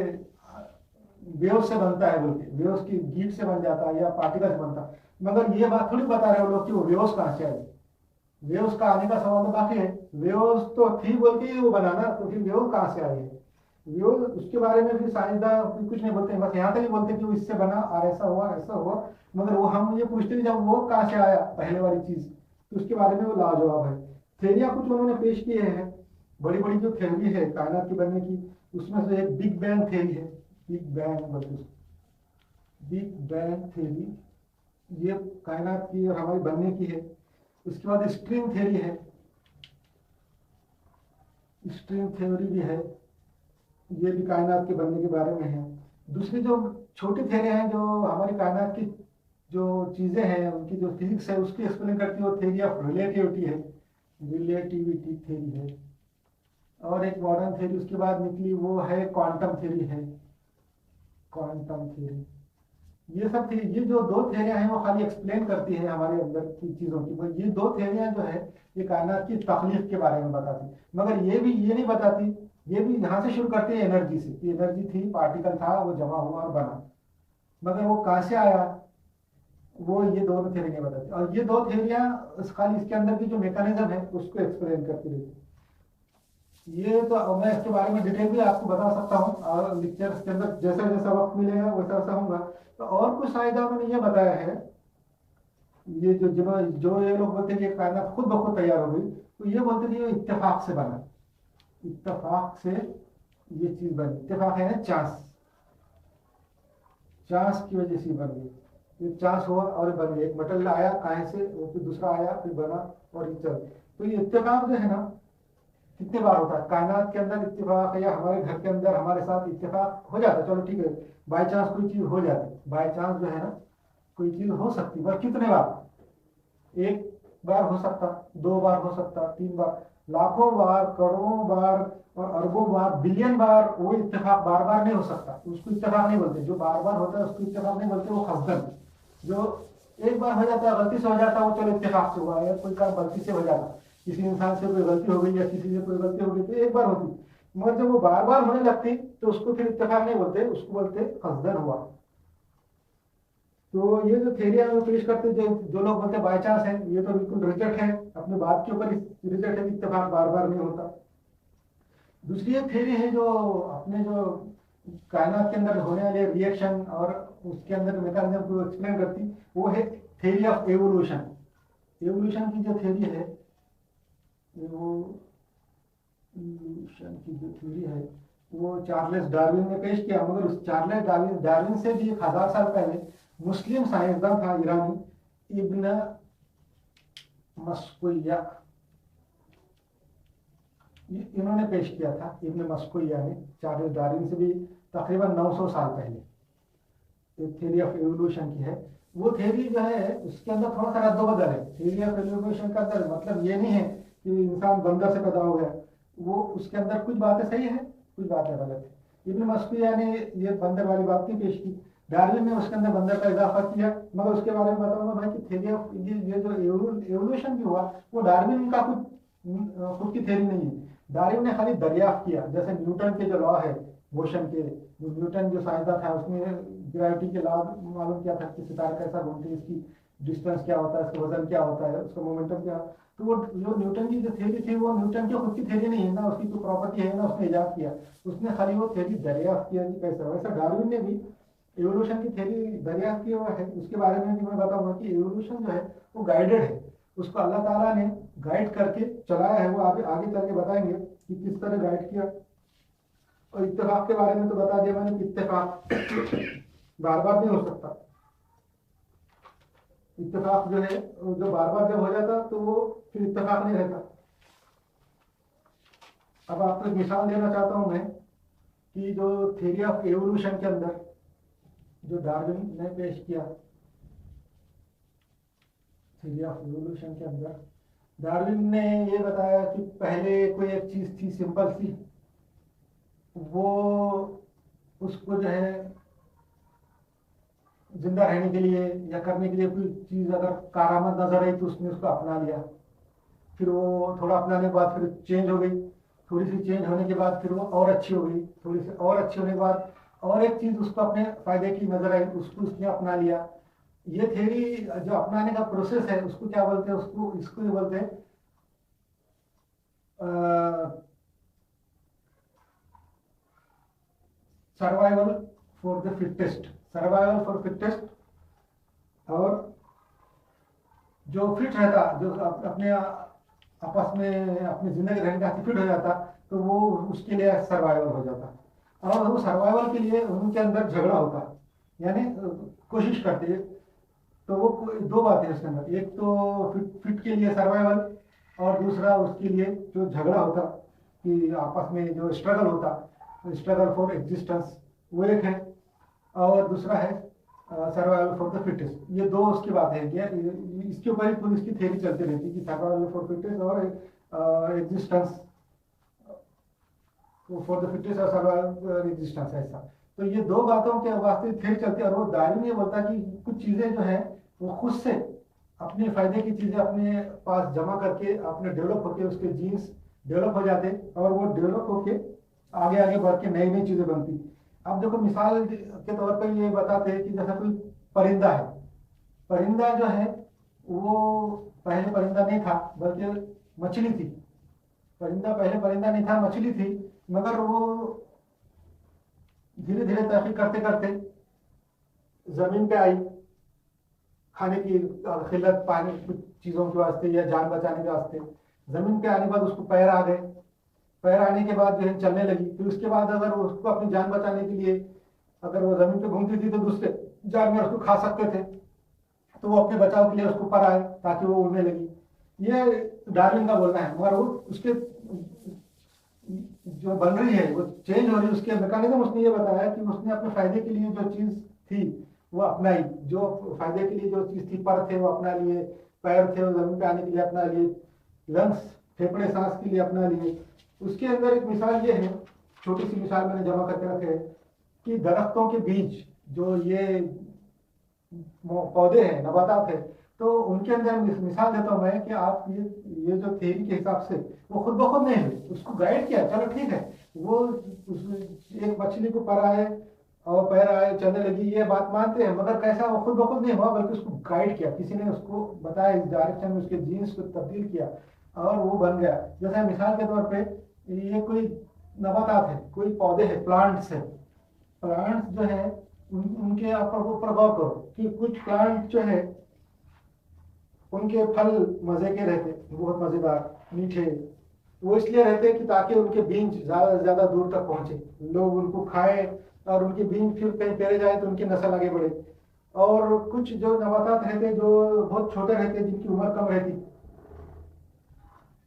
वेव से बनता है, बोल के वेव्स की गीट से बन जाता है या पार्टिकल से बनता, मगर ये बात थोड़ी बता रहे हो लोग कि वो वेव्स कहाँ से आई। वेव्स का आने का सवाल तो बाकी है, वेव्स तो थी बोल के वो बनाना, तो फिर वेव कहाँ से आई है, वेव उसके बारे में फिर साइंसदान कुछ नहीं बोलते, बस यहाँ तक ही बोलते कि वो इससे बना और ऐसा हुआ ऐसा हुआ। मगर वो हम ये पूछते हैं जब वो कहाँ से आया पहले वाली चीज, तो उसके बारे में वो लाजवाब है। थेरिया कुछ उन्होंने पेश किए हैं, बड़ी बड़ी जो थ्योरी है कायनात के बनने की, उसमें से एक बिग बैंग थ्योरी है, बिग बैंग मतलब बिग बैंग थ्योरी, ये कायनात की और हमारी बनने की है। उसके बाद स्ट्रिंग थ्योरी है, स्ट्रिंग थ्योरी भी है, ये भी कायनात के बनने के बारे में है। दूसरी जो छोटी थ्योरी हैं जो हमारी कायनात की जो चीजें हैं उनकी जो फिजिक्स है उसकी एक्सप्लेन करती है, वो थ्योरी ऑफ रिलेटिविटी है, रिलेटिविटी थ्योरी है। और एक मॉडर्न थ्योरी उसके बाद निकली, वो है क्वांटम थ्योरी है, क्वांटम थ्योरी। ये सब थी, ये जो दो थ्योरियां हैं वो खाली एक्सप्लेन करती है हमारे अंदर की चीजों की। ये दो थ्योरियां जो है ये कायनात की तख्लीक के बारे में बताती, मगर ये नहीं बताती, ये भी यहाँ से शुरू करती है एनर्जी से, कि एनर्जी थी, पार्टिकल था, वो जमा हुआ और बना, मगर वो कहाँ से आया वो ये दोनों थ्योरी नहीं बताती। और ये दो थ्योरियां खाली इसके अंदर की जो मैकेनिज्म है उसको एक्सप्लेन करती रहती। ये तो मैं इसके बारे में डिटेल भी आपको बता सकता हूँ, और लेक्चर्स के अंदर जैसा जैसा वक्त मिलेगा वैसा वैसा होगा। तो और कुछ फायदा उन्होंने ये बताया है, ये जो ये लोग बोलते हैं कि कायनात खुद ब खुद तैयार हो गई, तो ये बोलते हैं कि ये इत्तेफाक से बना, इत्तेफाक से ये चीज बनी। इत्तेफाक है ना, चांस, चांस की वजह से बन गई। ये चांस हुआ और बन गया, एक मटेरियल आया कहीं से, वो फिर दूसरा आया, फिर बना और ये चल। तो ये इत्तेफाक जो है ना, कितने बार होता है कायनात के अंदर इत्तेफाक, या हमारे घर के अंदर हमारे साथ इत्तेफाक हो जाता है, चलो ठीक है, बाय चांस कोई चीज हो जाती, बाय चांस जो है ना कोई चीज हो सकती, पर कितने बार? एक बार हो सकता, दो बार हो सकता, तीन बार, लाखों बार, करोड़ों बार और अरबों बार, बिलियन बार। वो इत्तेफाक बार बार नहीं हो सकता, उसको इत्तेफाक नहीं बोलते। जो बार बार होता है उसको इत्तेफाक नहीं बोलते, वो खसदन। जो एक बार हो जाता है, गलती से हो जाता है, वो चलो इत्तेफाक से हुआ है, कोई काम गलती से हो जाता, किसी इंसान से कोई गलती हो गई या किसी से कोई गलती हो गई तो एक बार होती, मगर जब वो बार बार होने लगती तो उसको फिर इत्तेफाक नहीं बोलते, उसको बोलते खसदन हुआ। तो ये जो थ्योरी है पेश करते, जो लोग बोलते हैं बाय चांस है, ये तो बिल्कुल रिजेक्ट है, अपने बात के ऊपर रिजेक्ट है, इत्तेफाक बार बार नहीं होता। दूसरी एक थ्योरी है जो अपने जो कायनात के अंदर होने वाले रिएक्शन और उसके अंदर मैकेनिज्म को एक्सप्लेन करती, वो है थ्योरी ऑफ एवोल्यूशन। एवोल्यूशन की जो थ्योरी है, एवोल्यूशन की जो थ्योरी है वो चार्लेस डार्विन ने पेश किया, मगर उस चार्लेस डार्विन से भी 1000 साल पहले मुस्लिम साइंसदान था ईरानी, इब्न मस्कोया, इन्होंने पेश किया था, इब्न मस्कोया ने, चार्लेस डार्विन से भी तकरीबन 900 साल पहले। एक थ्योरी ऑफ एवोल्यूशन की है, वो थ्योरी जो है उसके अंदर थोड़ा सा रद्दोबदल है। थ्योरी ऑफ एवोल्यूशन का अंदर मतलब ये नहीं है कि इंसान बंदर से पैदा हो गया, वो उसके अंदर कुछ बातें सही है, कुछ बातें गलत है। इब्न मस्कोया ने ये बंदर वाली बात नहीं पेश की, डार्विन ने उसके अंदर बंदर का इजाफा किया। मगर उसके बारे में बताऊंगा भाई कि थ्योरी ऑफ ये जो एवोल्यूशन भी हुआ वो डार्विन का कुछ खुद की थ्योरी नहीं है, डार्विन ने खाली दरियाफ्त किया। जैसे न्यूटन के जो लॉ है मोशन के, न्यूटन जो साइंसदान था उसने ग्रेविटी के लॉ मालूम किया था कि सितारा कैसा घूमती है, इसकी डिस्टेंस क्या होता है, इसका वजन क्या होता है, उसका मोमेंटम क्या। तो वो जो न्यूटन की जो थ्योरी थी वो न्यूटन की खुद की थ्योरी नहीं है ना, उसकी कोई प्रॉपर्टी है ना, उसने इजाद किया, उसने खाली वो थ्योरी दरियाफ्त किया कि कैसा। वैसा डार्विन ने भी एवोल्यूशन की थ्योरी दरियाफ्त की हुआ है, उसके बारे में भी मैं बताऊंगा कि एवोल्यूशन जो है वो गाइडेड है, उसको अल्लाह ताला ने गाइड करके चलाया है। वो आगे आगे चल के बताएंगे कि किस तरह गाइड किया। और इत्तेफाक के बारे में तो बता दिया मैंने कि इत्तेफाक बार बार नहीं हो सकता। इत्तेफाक जो है जो बार बार जब हो जाता तो वो फिर इत्तेफाक नहीं रहता। अब आपको एक मिसाल देना चाहता हूं मैं कि जो थ्योरी ऑफ एवोल्यूशन के अंदर जो डार्विन ने पेश किया, थ्योरी ऑफ एवोल्यूशन के अंदर डार्विन ने ये बताया कि पहले कोई एक चीज थी सिंपल सी, वो उसको जो है जिंदा रहने के लिए या करने के लिए कोई चीज अगर कारामद नजर आई तो उसने उसको अपना लिया। फिर वो थोड़ा अपनाने के बाद फिर चेंज हो गई, थोड़ी सी चेंज होने के बाद फिर वो और अच्छी हो गई, थोड़ी सी और अच्छी होने के बाद और एक चीज उसको अपने फायदे की नजर आई, उसको उसने अपना लिया। ये थ्योरी जो अपनाने का प्रोसेस है उसको क्या बोलते हैं, उसको इसको ये बोलते हैं survival for the fittest, survival for fittest. और जो फिट रहता, जो अपने आपस में अपनी जिंदगी रहने का फिट हो जाता, तो वो उसके लिए सर्वाइवल हो जाता। और वो सर्वाइवल के लिए उनके अंदर झगड़ा होता, यानी कोशिश करते। तो वो दो बातें हैं उसके अंदर, एक तो फिट के लिए सर्वाइवल, और दूसरा उसके लिए जो झगड़ा होता कि आपस में जो स्ट्रगल होता, स्ट्रगल फॉर एग्जिस्टेंस, वो एक है। और दूसरा है सर्वाइवल फॉर द फिटेस्ट। ये दो उसकी बात है कि इसके ऊपर ही पूरी इसकी थ्योरी चलती रहती है कि सर्वाइवल फॉर फिटेस्ट और एग्जिस्टेंस फॉर द फिटेस्ट और सर्वाइवल एग्जिस्टेंस, ऐसा। तो ये दो बातों के वास्ते थ्योरी चलती है। और वो डार्विन ये बोलता है कि कुछ चीजें जो है वो खुद से अपने फायदे की चीजें अपने पास जमा करके अपने डेवलप होके उसके जीन्स डेवलप हो जाते और वो डेवलप होके आगे आगे बढ़ के नई नई चीजें बनती। अब देखो मिसाल के तौर पर ये बताते हैं कि जैसा कोई परिंदा है। परिंदा जो है वो पहले परिंदा नहीं था बल्कि मछली थी। परिंदा पहले परिंदा नहीं था, मछली थी। मगर वो धीरे धीरे तरक्की करते करते जमीन पे आई, खाने की खिलत पानी कुछ चीजों के वास्ते या जान बचाने के वास्ते। जमीन पे आने के बाद उसको पैर आ गए। पैर आने के बाद जो है चलने लगी। फिर उसके बाद अगर वो उसको अपनी जान बचाने के लिए अगर वो जमीन पे घूमती थी तो दूसरे जानवर उसको खा सकते थे, तो वो अपने बचाव के लिए उसको ऊपर आए ताकि वो उड़ने लगी। ये डार्विन का बोलना है। मगर वो उसके जो बन रही है वो चेंज हो रही है, उसके मैकेनिज्म उसने ये बताया कि उसने अपने फायदे के लिए जो चीज थी वो अपनाई। जो फायदे के लिए जो चीज थी, पर थे वो अपना लिए, पैर थे वो जमीन पे आने के लिए अपना लिए, लंग्स फेफड़े सांस के लिए अपना लिए। उसके अंदर एक मिसाल ये है, छोटी सी मिसाल मैंने जमा करके रखे है कि दरख्तों के बीज जो ये पौधे हैं, नबातात है, तो उनके अंदर मिसाल देता हूं मैं कि आप ये जो थ्योरी के हिसाब से वो खुद ब खुद नहीं हुई, उसको गाइड किया। चलो ठीक है, वो एक मछली को पर आए और पैर आए चलने लगी, ये बात मानते हैं। मगर कैसा, वो खुद ब खुद नहीं हुआ बल्कि उसको गाइड किया, किसी ने उसको बताया इस डायरेक्शन में, उसके जीन्स को तब्दील किया और वो बन गया। जैसे मिसाल के तौर पे ये कोई नबातात है, कोई पौधे हैं, प्लांट्स है। प्लांट्स जो है उनके ऊपर गौर करो कि कुछ प्लांट जो है उनके फल मजे के रहते, बहुत मजेदार मीठे। वो इसलिए रहते कि ताकि उनके बीज ज्यादा से ज्यादा दूर तक पहुंचे, लोग उनको खाए और उनके बीज फिर कहीं पेरे जाए तो उनकी नस्ल आगे बढ़े। और कुछ जो नबातात रहते जो बहुत छोटे रहते, जिनकी उम्र कम रहती,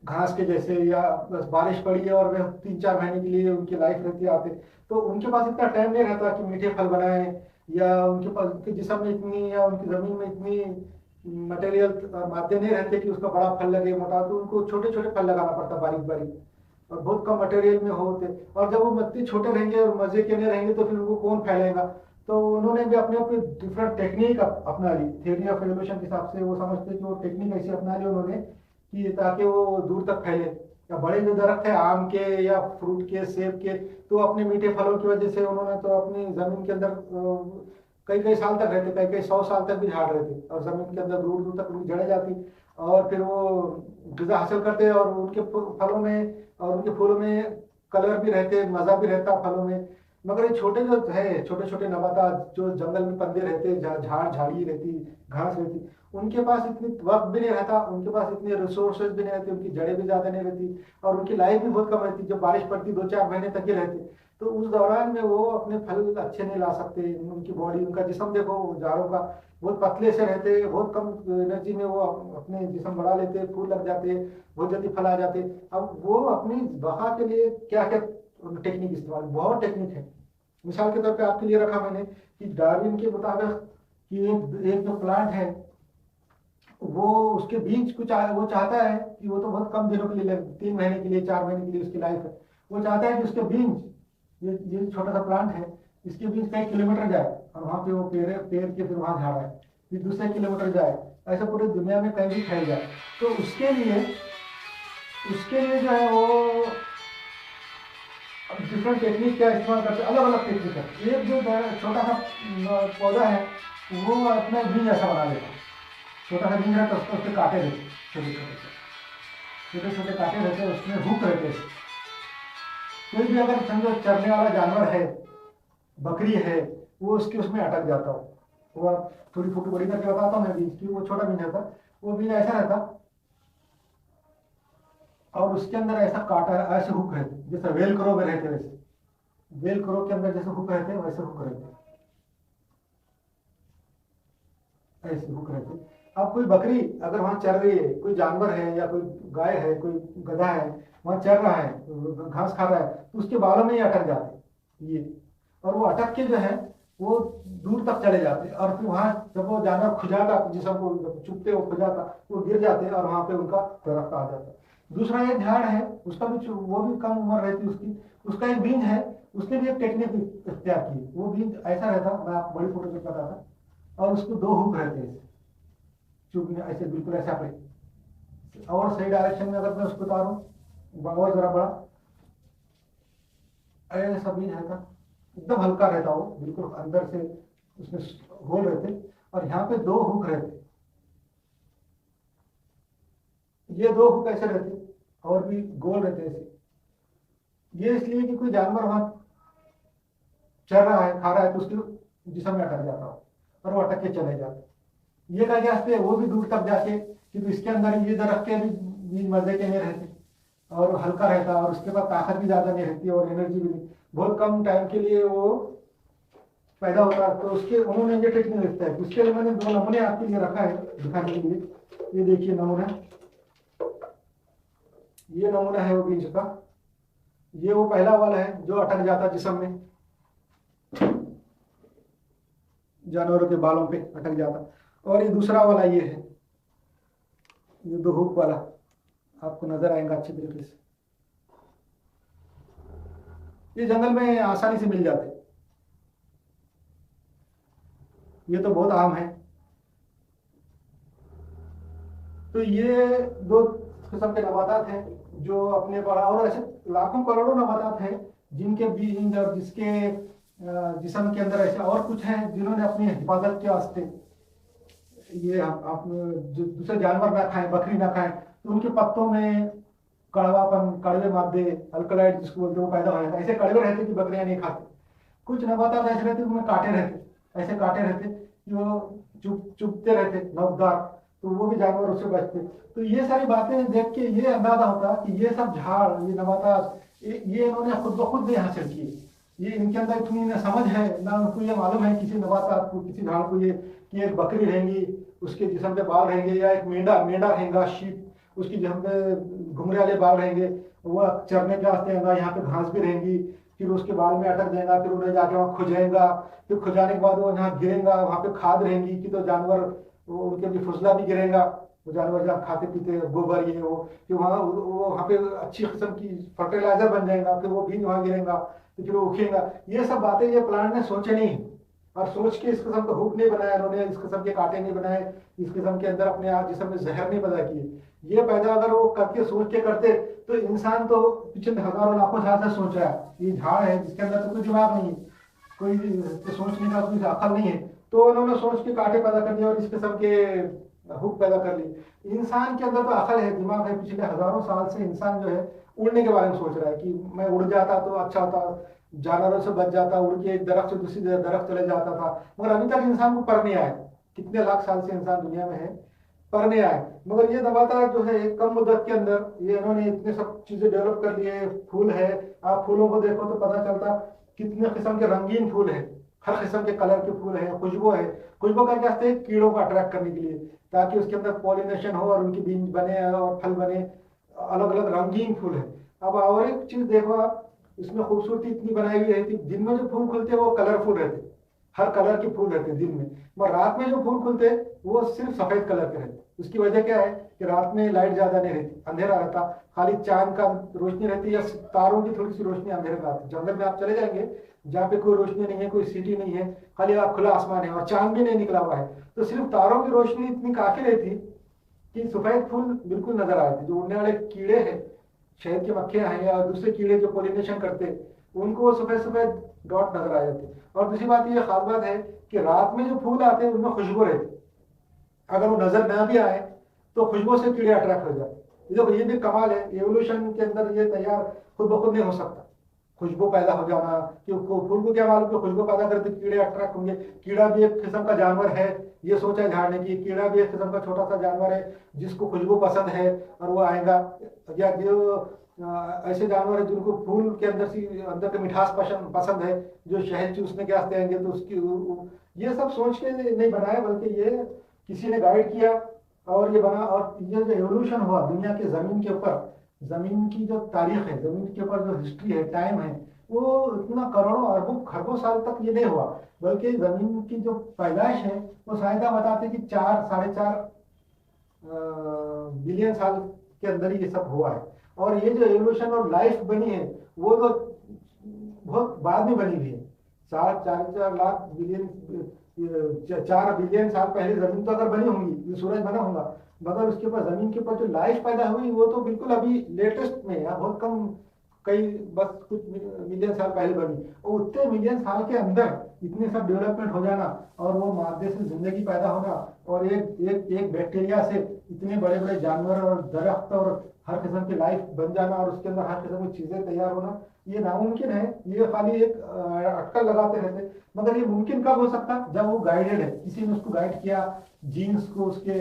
घास के जैसे, या बस बारिश पड़ी है और वह 3-4 महीने के लिए उनकी लाइफ रहती आते, तो उनके पास इतना टाइम नहीं रहता कि मीठे फल बनाए, या उनके पास उनके जिस्म में इतनी या उनकी जमीन में इतनी मटेरियल माध्यम नहीं रहते कि उसका बड़ा फल लगे मोटा। तो उनको छोटे छोटे फल लगाना पड़ता, बारीक बारीक, और बहुत कम मटेरियल में होते। और जब वो इतने छोटे रहेंगे और मजे के नहीं रहेंगे तो फिर उनको कौन फैलाएगा। तो उन्होंने भी अपने अपने डिफरेंट टेक्निक अपना ली। थ्योरी ऑफ एवोल्यूशन के हिसाब से वो समझते कि वो टेक्निक ऐसी अपना ली उन्होंने कि ताकि वो दूर तक फैले। या बड़े जो दरख्त है आम के या फ्रूट के, सेब के, तो अपने मीठे फलों की वजह से उन्होंने तो अपनी जमीन के अंदर कई कई साल तक रहते, कई कई 100 साल तक भी झाड़ रहते, और जमीन के अंदर दूर दूर तक उनकी जड़ें जाती और फिर वो ग़िज़ा हासिल करते। और उनके फलों में और उनके फूलों में कलर भी रहते, मज़ा भी रहता फलों में। मगर ये छोटे जो है, छोटे छोटे नबातात जो जंगल में पौधे रहते, झाड़ झाड़ी रहती, घास रहती, उनके पास इतनी वक्त भी नहीं रहता, उनके पास इतने रिसोर्सेज भी नहीं रहते, उनकी जड़ें भी ज्यादा नहीं रहती, और उनकी लाइफ भी बहुत कम रहती। जब बारिश पड़ती 2-4 महीने तक ही रहते, तो उस दौरान में वो अपने फल अच्छे नहीं ला सकते। उनकी बॉडी, उनका जिस्म देखो झाड़ों का, बहुत पतले से रहते, बहुत कम एनर्जी में वो अपने जिस्म बढ़ा लेते, फूल लग जाते, बहुत जल्दी फल आ जाते। अब वो अपनी बका के लिए क्या क्या टेक्निक इस्तेमाल, बहुत टेक्निक है। मिसाल के तौर पे आपके लिए रखा मैंने कि डार्विन के मुताबिक कि एक जो प्लांट है वो उसके बीज वो चाहता है कि वो तो बहुत कम दिनों के लिए, 3 महीने के लिए, 4 महीने के लिए उसकी लाइफ है। वो चाहता है कि उसके बीज, ये छोटा सा प्लांट है, इसके बीज कई किलोमीटर जाए और वहां पे वो पेड़ के फिर वहां झाड़ है, फिर दूसरे किलोमीटर जाए, ऐसे पूरी दुनिया में कहीं भी फैल जाए। तो उसके लिए जो है वो डिफरेंट टेक्निक का इस्तेमाल करते, अलग अलग टेक्निक है। एक जो छोटा सा पौधा है वो अपना बीज ऐसा बना लेता है, छोटा सा बीज रहता है, उसको उसके कांटे रहते, छोटे छोटे कांटे रहते हैं, उसमें हुक रहते हैं। कोई भी अगर समझो चरने वाला जानवर है, बकरी है, वो उसमें अटक जाता हो। वो आप थोड़ी फोटो बड़ी करके बताता हूँ मैं बीज की। वो छोटा बीज रहता, वो बीज ऐसा रहता और उसके अंदर ऐसा काटा, ऐसे हुक रहते, जैसे वेल क्रो में रहते, वैसे वेल क्रो के अंदर जैसे हुक रहते वैसे हुक रहते, ऐसे हुक रहते। अब कोई बकरी अगर वहां चर रही है, कोई जानवर है या कोई गाय है, कोई गधा है, वहां चर रहा है, घास खा रहा है, तो उसके बालों में ही अटक जाते ये। और वो अटक के जो है वो दूर तक चले जाते, और फिर वहां जब वो जानवर खुजाता जिसम को, जब चुपते वो खुजाता, वो गिर जाते और वहां पे उनका दरख्त आ जाता। दूसरा ये झाड़ है, उसका भी वो भी कम उम्र रहती उसकी, उसका एक बीज है, उसने भी एक टेक्निक इख्तियार की। वो बीज ऐसा रहता, मैं आपको बड़ी फोटो में बताता, और उसको दो हुक रहते हैं चुभने, ऐसे बिल्कुल ऐसा पे, और सही डायरेक्शन में अगर मैं उसको उतारूं और जरा बड़ा, ऐसा बीज रहता, एकदम हल्का रहता वो, बिल्कुल अंदर से उसमें होल रहते, और यहाँ पे दो हुक रहते, ये दो हुक ऐसे रहते, और भी गोल रहते ऐसे। ये इसलिए कि कोई जानवर वहां चल रहा है, खा रहा है, तो उसके जिसम में अटक जाता हो और वो अटक के चले जाते। ये क्या कहते हैं, वो भी दूर तक जाके, क्योंकि इसके अंदर ये दरख्त के भी बीज मजे के नहीं रहते, और हल्का रहता, और उसके बाद ताकत भी ज्यादा नहीं रहती, और एनर्जी भी नहीं, बहुत कम टाइम के लिए वो पैदा होता है। तो उसके उन्होंने ये टेक्निक लिखता है, उसके लिए मैंने दो नमूने आपके लिए रखा है दिखाने के लिए। ये देखिए नमूना, ये नमूना है वो बीज का, ये वो पहला वाला है जो अटक जाता जिसम में, जानवरों के बालों पे अटक जाता, और ये दूसरा वाला ये है, ये दो हुक वाला, आपको नजर आएगा अच्छे तरीके से। ये जंगल में आसानी से मिल जाते, ये तो बहुत आम है। तो ये दो किस्म के नबातात हैं जो अपने पर, और ऐसे लाखों करोड़ों नबातात हैं जिनके बीज और जिसके जिस्म के अंदर ऐसे और कुछ हैं जिन्होंने अपनी हिफाजत के वास्ते, ये आप जो दूसरे जानवर ना खाएं, बकरी ना खाएं, तो उनके पत्तों में कड़वापन, कड़वे मादे, अल्कलॉइड जिसको बोलते हैं, वो पैदा हो जाता है। ऐसे कड़वे रहते कि बकरियां नहीं खाती। कुछ नबातात ऐसे रहते उनमें कांटे रहते, ऐसे कांटे रहते कि वो चुभते रहते नोकदार, तो वो भी जानवर उससे बचते। तो ये सारी बातें देख के ये अंदाजा होता कि ये सब झाड़, ये नबातात, ये इन्होंने खुद ब खुद नहीं हासिल किए। ये इनके अंदर इतनी न समझ है, ना उनको ये मालूम है किसी नबातात को, किसी झाड़ को, ये कि एक बकरी रहेंगी, उसके जिस्म पे बाल रहेंगे, या एक मेंढा मेंढा रहेगा, शीप, उसकी जिस्म पे घुंघरे वाले बाल रहेंगे, वो चरने के वास्ते आएगा, यहाँ पे घास भी रहेंगी, फिर उसके बाल में अटक जाएगा, फिर उन्हें जाके वहाँ खुजाएगा, फिर खुजाने के बाद वो यहाँ गिरेगा, वहाँ पे खाद रहेंगी कि तो जानवर, वो उनके भी फुसला भी गिरेगा, वो जानवर जहाँ खाते पीते गोबर ये वो, फिर वहाँ पे अच्छी किस्म की फर्टिलाइजर बन जाएगा, फिर वो बीज वहाँ गिरेगा, तो फिर वो उगेगा। ये सब बातें ये प्लांट ने सोचे नहीं, और सोच के इस किस्म का हुक नहीं बनाया उन्होंने, इस किस्म के कांटे नहीं बनाए, इस किस्म के अंदर अपने आप जिसम में जहर नहीं पैदा किए। ये पैदा अगर वो करके सोच के करते तो इंसान तो पिछले हजारों लाखों साल से सोच रहा है। ये झाड़ है जिसके अंदर तो कोई दिमाग नहीं है, कोई सोचने का कोई अकल नहीं है, तो उन्होंने सोच के कांटे पैदा कर दिए और इस किस्म के हुक पैदा कर ली। इंसान के अंदर तो अकल है, दिमाग है, पिछले हजारों साल से इंसान जो है उड़ने के बारे में सोच रहा है कि मैं उड़ जाता तो अच्छा होता, जानवरों से बच जाता, उड़ के एक दरख्त से दूसरी दरख्त चले जाता था। मगर अभी तक इंसान को पर नहीं आए, कितने लाख साल से इंसान दुनिया में है, पर नहीं आए। मगर ये नबातात जो है एक कम मुद्दत के अंदर ये इन्होंने इतने सब चीजें डेवलप कर लिए। फूल है, आप फूलों को देखो तो पता चलता कितने किस्म के रंगीन फूल है, हर किस्म के कलर के फूल है, खुशबू है। खुशबू करके आते हैं कीड़ों को अट्रैक्ट करने के लिए, ताकि उसके अंदर पॉलिनेशन हो और उनके बीज बने और फल बने। अलग अलग रंगीन फूल है। अब और एक चीज देखो आप, इसमें खूबसूरती इतनी बनाई हुई रहती, दिन में जो फूल खुलते हैं वो कलरफुल रहते, हर कलर के फूल रहते दिन में, मगर रात में जो फूल खुलते वो सिर्फ सफेद कलर के रहते। उसकी वजह क्या है कि रात में लाइट ज्यादा नहीं रहती, अंधेरा रहता, खाली चांद का रोशनी रहती है या तारों की थोड़ी सी रोशनी अंधेरे में आती। जंगल में आप चले जाएंगे जहाँ पे कोई रोशनी नहीं है, कोई सिटी नहीं है, खाली आप खुला आसमान है और चांद भी नहीं निकला हुआ है, तो सिर्फ तारों की रोशनी इतनी काफी रहती कि सफेद फूल बिल्कुल नजर आए थे। जो उड़ने वाले कीड़े हैं, शहद के मक्खियां हैं या दूसरे कीड़े जो पोलिनेशन करते, उनको सफेद सफेद डॉट नजर आ जाते। और दूसरी बात ये खास बात है कि रात में जो फूल आते हैं उनमें खुशबू रहती, अगर वो नजर ना भी आए तो खुशबू से कीड़े अट्रैक्ट हो जाते। देखो ये भी कमाल है, एवोल्यूशन के अंदर ये तैयार खुद ब खुद नहीं हो सकता, खुशबू पैदा हो जाना। कि फूल को क्या मालूम कि खुशबू पैदा करते कीड़े अट्रैक्ट होंगे। कीड़ा भी एक किस्म का जानवर है, ये सोचा है झाड़ने की, कीड़ा भी एक किस्म का छोटा सा जानवर है जिसको खुशबू पसंद है और वो आएगा। या जो ऐसे जानवर है जिनको फूल के अंदर से अंदर की मिठास पसंद है, जो शहद चूसने के वास्ते आएंगे, तो उसकी ये सब सोच के नहीं बनाया, बल्कि ये किसी ने गाइड किया और ये बना। और ये जो एवोल्यूशन हुआ दुनिया के जमीन के ऊपर, जमीन की जो तारीख है, जमीन के ऊपर जो हिस्ट्री है, टाइम है, वो इतना करोड़ों अरबों खरबों साल तक ये नहीं हुआ, बल्कि जमीन की जो पैदाइश है वो साइंसदान बताते हैं कि 4 साढ़े 4 बिलियन साल के अंदर ही ये सब हुआ है। और ये जो एवोल्यूशन और लाइफ बनी है वो तो बहुत बाद में बनी हुई है। 4 बिलियन साल पहले जमीन तो अगर बनी होंगी, ये सूरज बना होगा, मगर उसके ऊपर जमीन के ऊपर जो लाइफ पैदा हुई वो तो बिल्कुल अभी लेटेस्ट में है, बहुत कम, कई बस कुछ मिलियन साल पहले बनी। और उतने मिलियन साल के अंदर इतने सब डेवलपमेंट हो जाना और वो मादे से जिंदगी पैदा होना और एक बैक्टीरिया से इतने बड़े बड़े जानवर और दरख्त और हर किस्म की लाइफ बन जाना और उसके अंदर हर किस्म की चीजें तैयार होना, ये नामुमकिन है। ये खाली एक अटकल लगाते रहते, मगर ये मुमकिन कब हो सकता, जब वो गाइडेड है, किसी ने उसको गाइड किया, जीन्स को उसके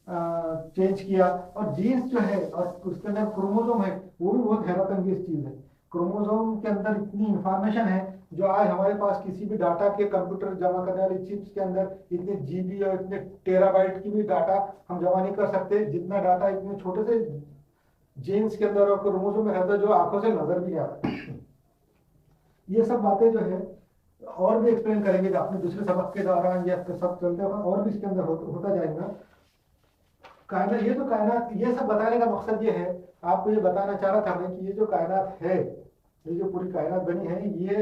चेंज किया। और जीन्स जो है और उसके अंदर क्रोमोसोम है वो भी बहुत हैरत अंगेज चीज है। क्रोमोसोम के अंदर इतनी इंफॉर्मेशन है जो आज हमारे पास किसी भी डाटा के कंप्यूटर जमा करने वाली चिप्स के अंदर इतने जीबी और इतने टेराबाइट की भी डाटा हम जमा नहीं कर सकते, जितना डाटा इतने छोटे से जीन्स के अंदर और क्रोमोसोम में रहता है जो आंखों से नजर भी नहीं आता। ये सब बातें जो है और भी एक्सप्लेन करेंगे अपने दूसरे सबक के दौरान, या सब चलते हुए और भी इसके अंदर होता जाएगा। कायनात, ये जो कायनात, ये सब बताने का मकसद ये है, आपको ये बताना चाह रहा था मैं कि ये जो कायनात है, ये जो पूरी कायनात बनी है, ये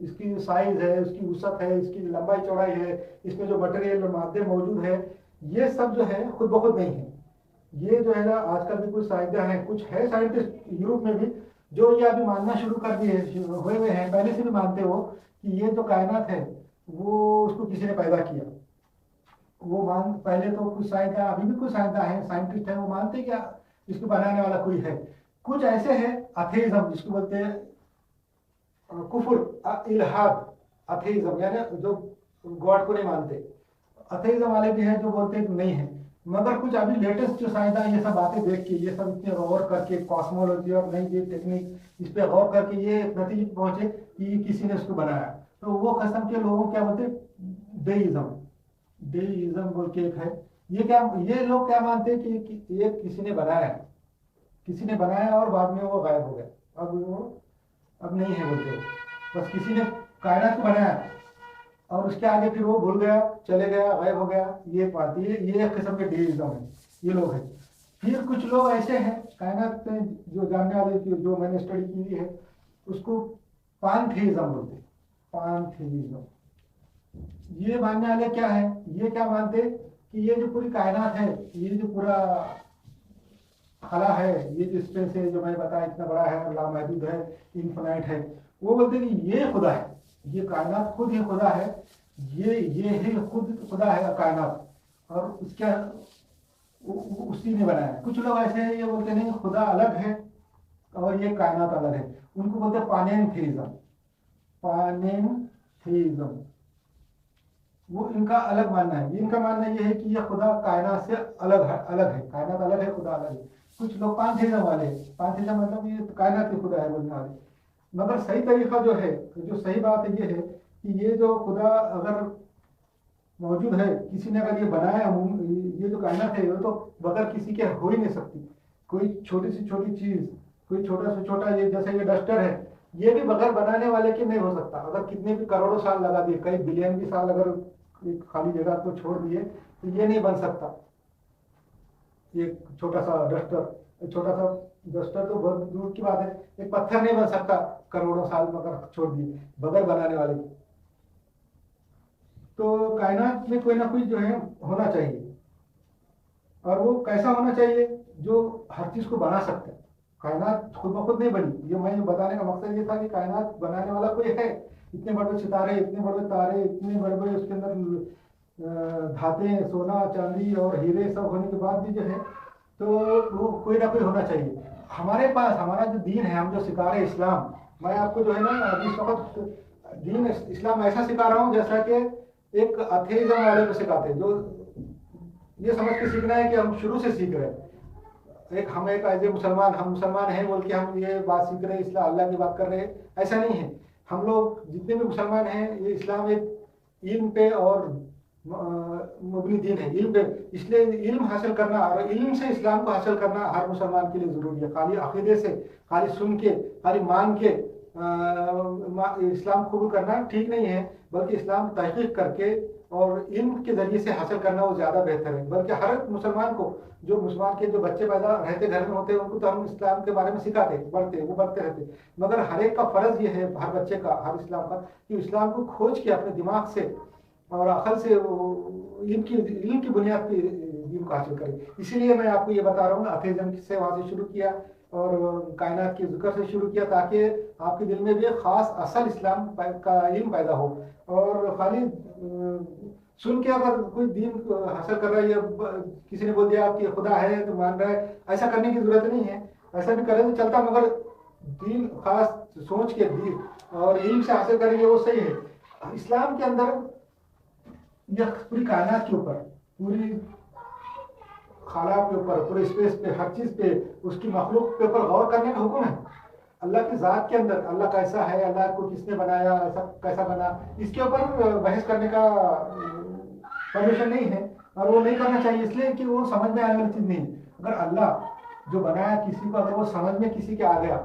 इसकी साइज है, उसकी वसअत है, इसकी लंबाई चौड़ाई है, इसमें जो मटेरियल और मादे मौजूद है, ये सब जो है खुद ब खुद नहीं है। ये जो है ना, आजकल भी कुछ साइंसदान हैं, कुछ है साइंटिस्ट यूरोप में भी जो ये अभी मानना शुरू कर दिए हुए हैं, पहले से भी मानते हो कि ये जो कायनात है वो उसको किसी ने पैदा किया। वो मान, पहले तो कुछ साइंसदान, अभी भी कुछ साइंसदान है, साइंटिस्ट है, वो मानते क्या इसको बनाने वाला कोई है। कुछ ऐसे हैं अथेइज्म जिसको बोलते हैं, कुफर, इल्हाद, अथेइज्म यानी जो गॉड को नहीं मानते। अथेइज्म वाले भी हैं जो बोलते हैं कि नहीं है। मगर कुछ अभी लेटेस्ट जो साइंसदान ये सब बातें देख के, ये सब इतने गौर करके, कॉस्मोलॉजी और नई नई टेक्निक इस पे गौर करके ये नतीजे पे पहुंचे कि किसी ने उसको बनाया, तो वो किस्म के लोगों क्या बोलते हैं, डेइज्म। डेइज्म बोल के एक है, ये लोग क्या मानते हैं कि ये किसी ने बनाया है, किसी ने बनाया और बाद में वो गायब हो गया, अब नहीं है बोलते हो, बस किसी ने कायनात को बनाया और उसके आगे फिर वो भूल गया, चले गया, गायब हो गया। ये पार्टी, ये एक किस्म के डेइज्म है, ये लोग हैं। फिर कुछ लोग ऐसे हैं कायनात में जो जानने वाले, जो मैंने स्टडी की है, उसको पानथेइज्म बोलते हैं, पानथेइज्म। ये मानने वाले क्या है, ये क्या मानते कि ये जो पूरी कायनात है, ये जो पूरा खला है, ये जो स्पेस है जो मैंने बताया इतना बड़ा है, लामहदूद है, इनफिनाइट है, वो बोलते कि ये खुदा है, ये कायनात खुद ही खुदा है, ये ही खुद खुदा है कायनात, और उसका उसी ने बनाया है। कुछ लोग ऐसे हैं ये बोलते नहीं, खुदा अलग है और ये कायनात अलग है, उनको बोलते हैं पानेनथेइज्म। पानेनथेइज्म वो इनका अलग मानना है। इनका मानना ये है कि ये खुदा कायनात से अलग है, कायनात अलग है, खुदा अलग है। कुछ लोग पानथेइज्म वाले हैं, पानथेइज्म मतलब ये कायनात ही खुदा है बोलने वाले। मगर सही तरीका जो है, जो सही बात है ये है कि ये जो खुदा अगर मौजूद है, किसी ने अगर ये बनाया, ये जो कायनात है ये तो बगैर किसी के हो ही नहीं सकती। कोई छोटी से छोटी चीज, कोई छोटा से छोटा, ये जैसे ये डस्टर है, ये भी बगैर बनाने वाले के नहीं हो सकता। अगर कितने भी करोड़ों साल लगा दिए, कई बिलियन भी साल अगर एक खाली जगह को छोड़ दिए तो ये नहीं बन सकता। एक छोटा सा डस्टर, तो बहुत दूर की बात है, एक पत्थर नहीं बन सकता करोड़ों साल में अगर छोड़ दिए बगैर बनाने वाले। तो कायनात में कोई ना कोई जो है होना चाहिए, और वो कैसा होना चाहिए जो हर चीज को बना सकता है। कायनात खुद ब खुद नहीं बनी। ये मैं बताने का मकसद ये था कि कायनात बनाने वाला कोई है। इतने बड़े बड़े सितारे, इतने बड़े तारे, इतने बड़े बड़े उसके अंदर धाते, सोना चांदी और हीरे सब होने के बाद भी जो है, तो वो कोई ना कोई होना चाहिए। हमारे पास हमारा जो दीन है, हम जो सिखा रहे इस्लाम, मैं आपको जो है ना इस वक्त दीन इस्लाम ऐसा सिखा रहा हूँ जैसा कि एक अथेइज्म वाले को सिखाते हैं, जो ये समझ के सीखना है कि हम शुरू से सीख रहे हैं। हम एक एज ए मुसलमान, हम मुसलमान हैं बोल के हम ये बात सीख रहे हैं, इस्लाम अल्लाह की बात कर रहे हैं, ऐसा नहीं है। हम लोग जितने भी मुसलमान हैं, ये इस्लाम एक इल्म पे और मुबनी दीन है, इल्म पे। इसलिए इल्म हासिल करना और इल्म से इस्लाम को हासिल करना हर मुसलमान के लिए जरूरी है। खाली अकीदे से, खाली सुन के, खाली मान के इस्लाम कबूल करना ठीक नहीं है, बल्कि इस्लाम तहकीक करके और इल्म के जरिए से हासिल करना वो ज़्यादा बेहतर है। बल्कि हर एक मुसलमान को, जो मुसलमान के जो बच्चे पैदा रहते घर में होते हैं, उनको तो हम इस्लाम के बारे में सिखाते, वो बढ़ते रहते, मगर हर एक का फर्ज ये है, हर बच्चे का, हर इस्लाम का, कि इस्लाम को खोज के अपने दिमाग से और अकल से इल्म की बुनियाद पे इल्म को हासिल करें। इसीलिए मैं आपको ये बता रहा हूँ, अथेइज्म से वहाँ से शुरू किया और कायनात के जिक्र से शुरू किया, ताकि आपके दिल में भी खास असल इस्लाम का इल्म पैदा हो। और खाली सुन के अगर कोई दीन हासिल कर रहा है, या किसी ने बोल दिया कि खुदा है तो मान रहा है, ऐसा करने की जरूरत नहीं है। ऐसा भी करें तो चलता, मगर दीन खास सोच के दीन और इल्म से हासिल करेंगे, वो सही है। इस्लाम के अंदर यह पूरी कायनात के ऊपर, पूरी खाला के ऊपर, पूरे स्पेस पे, हर चीज पे, उसकी मखलूक के ऊपर गौर करने का हुक्म है। अल्लाह की जात के अंदर अल्लाह कैसा है, अल्लाह को किसने बनाया, ऐसा कैसा बना, इसके ऊपर बहस करने का परमिशन नहीं है, और वो नहीं करना चाहिए, इसलिए कि वो समझ में आने वाली चीज नहीं है। अगर अल्लाह जो बनाया किसी को, अगर वो समझ में किसी के आ गया,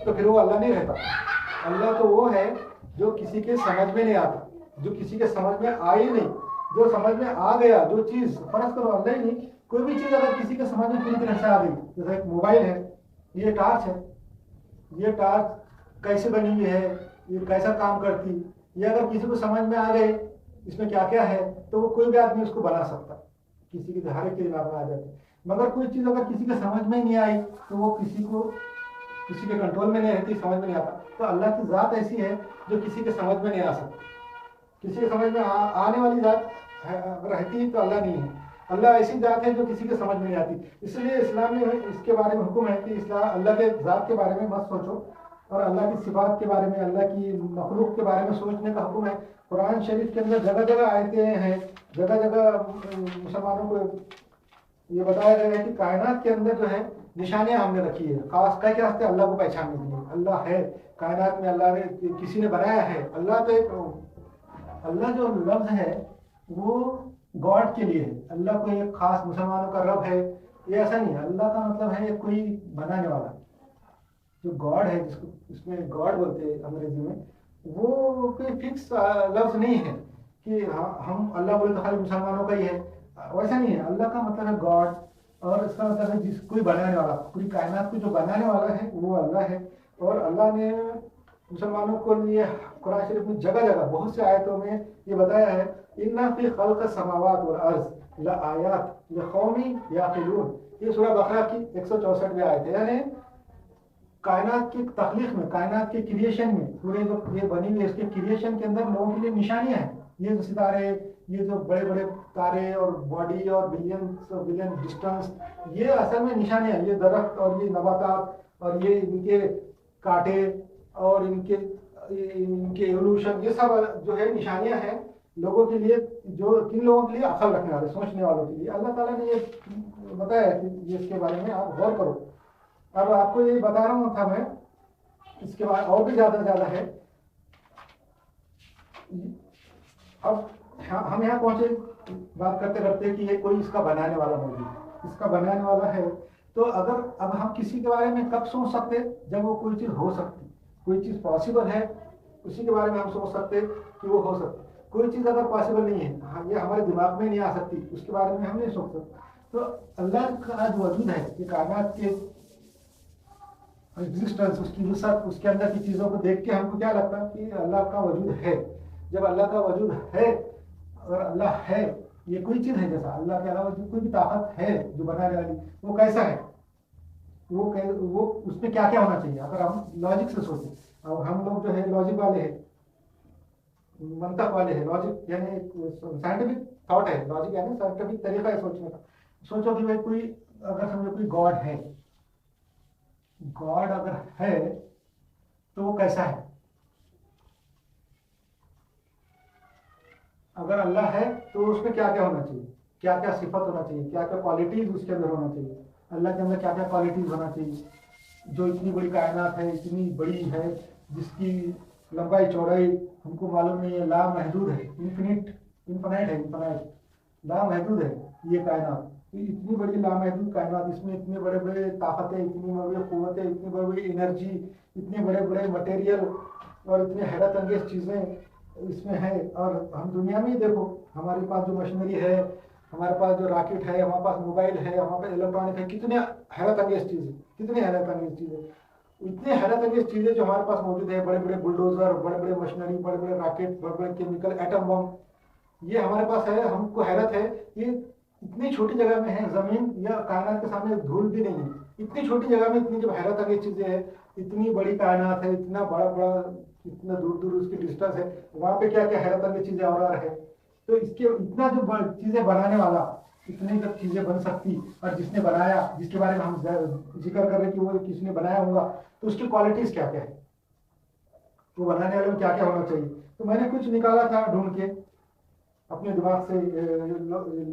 तो फिर वो अल्लाह नहीं रहता। अल्लाह तो वो है जो किसी के समझ में नहीं आता, जो किसी के समझ में आई नहीं, जो समझ में आ गया, जो चीज, फर्ज करो अल्लाह ही नहीं, कोई भी चीज अगर किसी के समझ में पूरी तरह से आ गई, जैसे एक मोबाइल है, ये टॉर्च है, ये टॉर्च कैसे बनी हुई है, ये कैसा काम करती, ये अगर किसी को समझ में आ गए इसमें क्या क्या है, तो वो कोई भी आदमी उसको बना सकता, किसी के हर एक के दिमाग में आ जाती। मगर कोई चीज अगर किसी के समझ में ही नहीं आई, तो वो किसी के कंट्रोल में नहीं रहती, समझ में नहीं आता। तो अल्लाह की जात ऐसी है जो किसी के समझ में नहीं आ सकती, किसी के समझ में आने वाली जात अगर रहती तो अल्लाह नहीं है। अल्लाह ऐसी जात है जो किसी के समझ में नहीं आती। इसलिए इस्लाम में इसके बारे में हुक्म है कि इस्लाम अल्लाह के जात के बारे में मत सोचो, और अल्लाह की सिफात के बारे में, अल्लाह की मखलूक के बारे में सोचने का हुक्म है। कुरान शरीफ के अंदर जगह जगह आयतें हैं, जगह जगह मुसलमानों को ये बताया गया है कि कायनात के अंदर जो है निशानियां हमने रखी है, खास क्या क्या अल्लाह को पहचानने के लिए। अल्लाह है कायनात में, अल्लाह ने किसी ने बनाया है। अल्लाह तो एक, अल्लाह जो लफ्ज है वो गॉड के लिए है। अल्लाह कोई एक खास मुसलमानों का रब है, ये ऐसा नहीं है। अल्लाह का मतलब है कोई बनाने वाला, जो गॉड है, जिसको इसमें गॉड बोलते हैं अंग्रेजी में, वो कोई फिक्स लफ्ज नहीं है कि हम अल्लाह बोले तो खाली मुसलमानों का ही है, वैसा नहीं है। अल्लाह का मतलब है गॉड, और इसका मतलब है जिस कोई बनाने वाला, पूरी कायनात को जो बनाने वाला है वो अल्लाह है। और अल्लाह ने मुसलमानों को लिए कुरान शरीफ में जगह जगह बहुत से आयतों में ये बताया है, इन्ना फी खल्क़ समावात वल अर्ज़ लआयात लिक़ौमी याक़िलून। ये सूरह बकरा की 164 आयत है। यानी कायनात की तख्लीक में, कायनात के क्रिएशन में, पूरे जो ये बनी हुई है इसके क्रिएशन के अंदर लोगों के लिए निशानियां हैं। ये जो सितारे, ये जो बड़े बड़े तारे और बॉडी और बिलियन डिस्टेंस, ये असल में निशानियां हैं। ये दरख्त और ये नबातात और ये इनके कांटे और इनके एवोल्यूशन, ये सब जो है निशानियां हैं लोगों के लिए, जो किन लोगों के लिए, अकल रखने वाले, सोचने वालों के लिए। अल्लाह ताला ने ये बताया कि ये इसके बारे में आप गौर करो। अब आपको ये बता रहा हूँ था मैं, इसके बाद और भी ज्यादा है। अब हम यहाँ पहुंचे बात करते करते कि ये कोई इसका बनाने वाला मौजूद, इसका बनाने वाला है। तो अगर अब हम किसी के बारे में कब सोच सकते, जब वो कोई चीज हो सकती, कोई चीज पॉसिबल है, उसी के बारे में हम सोच सकते कि वो हो सकती। कोई चीज अगर पॉसिबल नहीं है, ये हमारे दिमाग में नहीं आ सकती, उसके बारे में हम नहीं सोच सकते। तो अल्लाह का जो वजूद है, ये कायनात के एग्जिस्टेंस, उसकी वसअत, उसके अंदर की चीज़ों को देख के हमको क्या लगता है कि अल्लाह का वजूद है। जब अल्लाह का वजूद है, अगर अल्लाह है, ये कोई चीज़ है, जैसा अल्लाह के अलावा जो कोई भी ताकत है जो बनाने वाली, वो कैसा है, वो उसमें क्या क्या होना चाहिए। अगर हम लॉजिक से सोचें, और हम लोग जो है लॉजिक वाले हैं, मंतक वाले हैं, लॉजिक यानी साइंटिफिक थॉट है, लॉजिक यानी साइंटिफिक तरीका है सोचने का। सोचो कि भाई कोई, अगर समझो कोई गॉड है, गॉड अगर है तो वो कैसा है। अगर अल्लाह है तो उसमें क्या क्या होना चाहिए, क्या क्या सिफत होना चाहिए, क्या क्या क्वालिटीज उसके अंदर होना चाहिए। अल्लाह के अंदर क्या क्या क्वालिटीज होना चाहिए, जो इतनी बड़ी कायनात है, इतनी बड़ी है, जिसकी लंबाई चौड़ाई हमको मालूम नहीं है, लामहदूद है, इन्फिनाइट है, लामहदूद है ये कायनात। तो इतनी बड़ी लामहदूद कायनात, इसमें इतने बड़े बड़े ताकतें, इतनी बड़ी क़ुव्वतें, इतनी बड़ी बड़ी एनर्जी, इतने बड़े बड़े मटेरियल और इतनी हैरत अंगेज चीज़ें इसमें है। और हम दुनिया में ही देखो, हमारे पास जो मशीनरी है, हमारे पास जो रॉकेट है, हमारे पास मोबाइल है, हमारे पास इलेक्ट्रॉनिक है, कितने हैरत अंगेज चीज़ें, कितनी हैरत अंगेज चीज़ें, इतने हैरत अंगेज चीज़ें जो हमारे पास मौजूद है, बड़े बड़े बुलडोजर, बड़े बड़े मशीनरी, बड़े बड़े रॉकेट, बड़े बड़े केमिकल, एटम बम, ये हमारे पास है। हमको हैरत है ये इतनी छोटी जगह में है, जमीन या कायनात के सामने धूल भी नहीं है। इतनी छोटी जगह में इतनी जो हैरत अंगेज चीजें है, इतनी बड़ी कायनात है, इतना बड़ा बड़ा, इतना दूर दूर उसकी डिस्टेंस है, वहां पे क्या क्या हैरत अंगेज चीजें और है। तो इसके इतना जो चीजें बनाने वाला, इतनी जब चीजें बन सकती, और जिसने बनाया, जिसके बारे में हम जिक्र कर रहे हैं कि वो किसने बनाया होगा, तो उसकी क्वालिटीज क्या क्या है, वो बनाने वाले में क्या क्या होना चाहिए। तो मैंने कुछ निकाला था ढूंढ के अपने दिमाग से,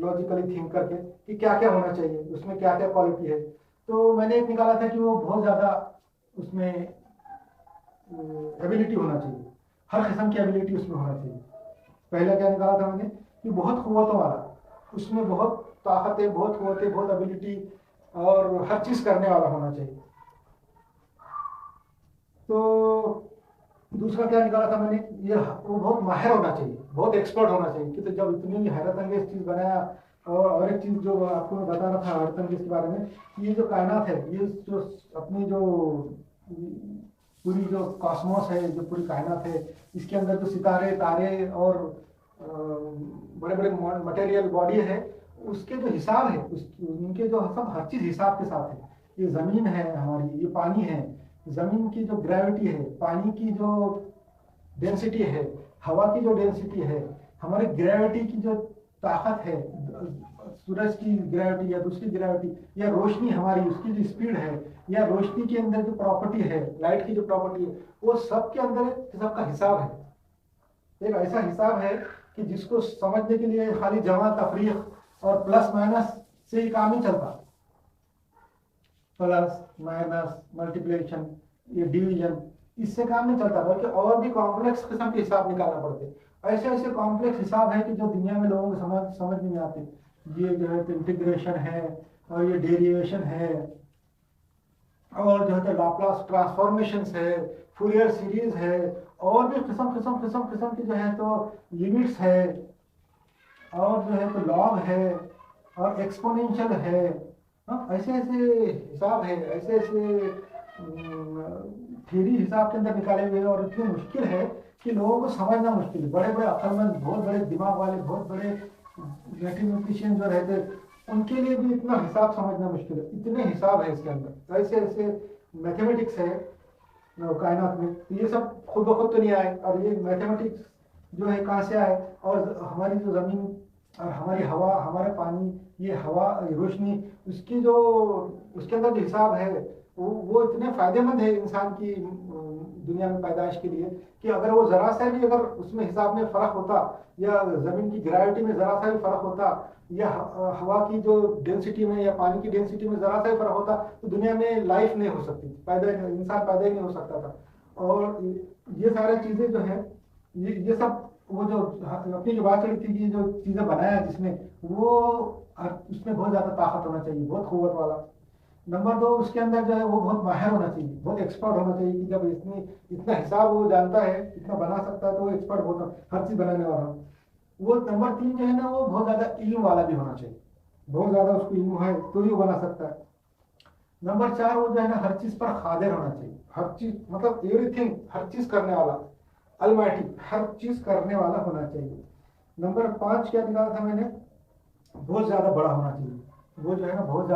लॉजिकली थिंक करके कि क्या क्या होना चाहिए, उसमें क्या क्या क्वालिटी है। तो मैंने एक निकाला था कि वो बहुत ज़्यादा उसमें एबिलिटी होना चाहिए, हर किस्म की एबिलिटी उसमें होना चाहिए। पहला क्या निकाला था मैंने कि बहुत कुव्वतों वाला, उसमें बहुत ताकतें, बहुत कुव्वतें, बहुत एबिलिटी और हर चीज़ करने वाला होना चाहिए। तो दूसरा क्या निकाला था मैंने, ये वो बहुत माहिर होना चाहिए, बहुत एक्सपर्ट होना चाहिए कि तो जब इतनी हैरत अंगेज चीज़ बनाया। और एक चीज़ जो आपको मैं बता रहा था हैरत अंगेज के बारे में, ये जो कायनात है, ये जो अपनी जो पूरी जो कॉस्मोस है, जो पूरी कायनात है, इसके अंदर जो सितारे, तारे और बड़े बड़े मटेरियल बॉडी है, उसके जो हिसाब है, उनके जो सब हर चीज़ हिसाब के साथ है। ये ज़मीन है हमारी, ये पानी है, जमीन की जो ग्रेविटी है, पानी की जो डेंसिटी है, हवा की जो डेंसिटी है, हमारी ग्रेविटी की जो ताकत है, सूरज की ग्रेविटी या दूसरी ग्रेविटी, या रोशनी हमारी, उसकी जो स्पीड है, या रोशनी के अंदर जो प्रॉपर्टी है, लाइट की जो प्रॉपर्टी है, वो सब के अंदर सबका हिसाब है। एक ऐसा हिसाब है कि जिसको समझने के लिए खाली जमा तफरीक और प्लस माइनस से ही काम नहीं चलता। प्लस माइनस मल्टीप्लिकेशन, ये डिवीजन, इससे काम नहीं चलता, बल्कि और भी कॉम्प्लेक्स किस्म के हिसाब निकालना पड़ते। ऐसे ऐसे कॉम्प्लेक्स हिसाब है कि जो दुनिया में लोगों को समझ नहीं आते। ये जो है इंटीग्रेशन है, और ये डेरिवेशन है, और जो है लाप्लास ट्रांसफॉर्मेशन है, फूरियर सीरीज है, और भी किस्म किस्म किस्म किस्म की जो है तो लिमिट्स है, और जो है तो लॉग है, और एक्सपोनेंशियल है। ऐसे ऐसे हिसाब है, ऐसे ऐसे थ्योरी हिसाब के अंदर निकाले हुए हैं, और इतनी मुश्किल है कि लोगों को समझना मुश्किल है। बड़े बड़े अक्लमंद, बहुत बड़े दिमाग वाले, बहुत बड़े मैथमेटिशियन जो रहते, उनके लिए भी इतना हिसाब समझना मुश्किल है। इतने हिसाब है इसके अंदर, ऐसे ऐसे मैथमेटिक्स है कायनात में। ये सब खुद ब खुद तो नहीं आए, और ये मैथमेटिक्स जो है कहाँ से आए। और हमारी जो ज़मीन और हमारी हवा, हमारा पानी, ये हवा, रोशनी, उसकी जो उसके अंदर जो हिसाब है, वो इतने फायदेमंद है इंसान की दुनिया में पैदाइश के लिए, कि अगर वो ज़रा सा भी अगर उसमें हिसाब में फ़र्क होता, या ज़मीन की ग्रेविटी में ज़रा सा भी फ़र्क होता, या हवा की जो डेंसिटी में या पानी की डेंसिटी में ज़रा सा भी फ़र्क होता, तो दुनिया में लाइफ नहीं हो सकती, इंसान पैदा ही नहीं हो सकता था। और ये सारी चीज़ें जो है, ये सब वो जो अपनी जो बात चली थी कि जो चीज़ें बनाया जिसने, वो उसमें बहुत ज़्यादा ताकत होना चाहिए, बहुत कुव्वत वाला। नंबर 2, उसके अंदर जो है वो बहुत माहिर होना चाहिए, बहुत एक्सपर्ट होना चाहिए, कि जब इतना हिसाब वो जानता है, इतना बना सकता है, तो वो एक्सपर्ट होता, हर चीज़ बनाने वाला। वो नंबर 3 जो है ना, वो बहुत ज़्यादा इल्म वाला भी होना चाहिए, बहुत ज़्यादा उसको इल्म है तो ही वो बना सकता है। नंबर 4, वो जो है ना हर चीज़ पर कादिर होना चाहिए, हर चीज़ मतलब एवरीथिंग, हर चीज़ करने वाला, अलमाइटी, हर चीज़ करने वाला होना चाहिए। नंबर 5 क्या निकाला था मैंने, बहुत ज़्यादा बड़ा होना चाहिए। वो जो है ना बहुत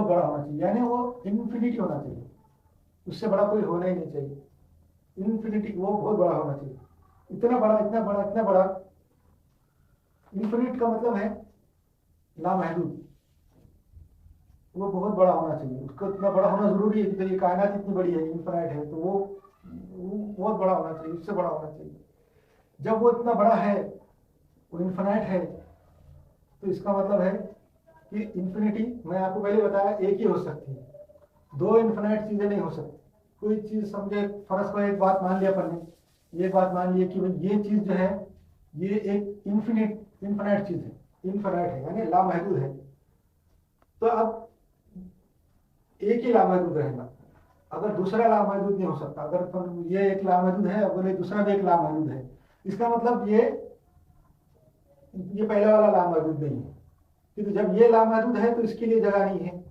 बड़ा होना चाहिए, यानी वो इन्फिनिटी होना चाहिए, उससे बड़ा कोई होना ही नहीं चाहिए। इन्फिनिटी, वो बहुत बड़ा होना चाहिए, इतना बड़ा, इतना बड़ा, इतना बड़ा। इन्फिनिट का मतलब है लामहदूद, वो बहुत बड़ा होना चाहिए। उसको इतना बड़ा होना जरूरी है कि तो ये कायनात इतनी बड़ी है, इन्फिनाइट है, तो वो बहुत बड़ा होना चाहिए, उससे बड़ा होना चाहिए। जब वो इतना बड़ा है, वो इन्फिनाइट है, तो इसका मतलब है कि इन्फिनिटी, मैं आपको पहले बताया, एक ही हो सकती है, 2 इन्फिनाइट चीजें नहीं हो सकती। कोई चीज समझे, फर्ज को एक बात मान लिया अपन ने, ये बात मान लिया कि भाई ये चीज जो है, ये एक इन्फिनाइट चीज है, इन्फिनाइट है, यानी लामहदूद है। तो अब एक ही लामहदूद रहेगा, अगर दूसरा लामहदूद नहीं हो सकता। अगर तो ये एक लामहदूद है, बोले दूसरा भी एक लामहदूद है, इसका मतलब ये पहला वाला लामहदूद नहीं है, क्योंकि जब ये लामहदूद है तो इसके लिए जगह नहीं है,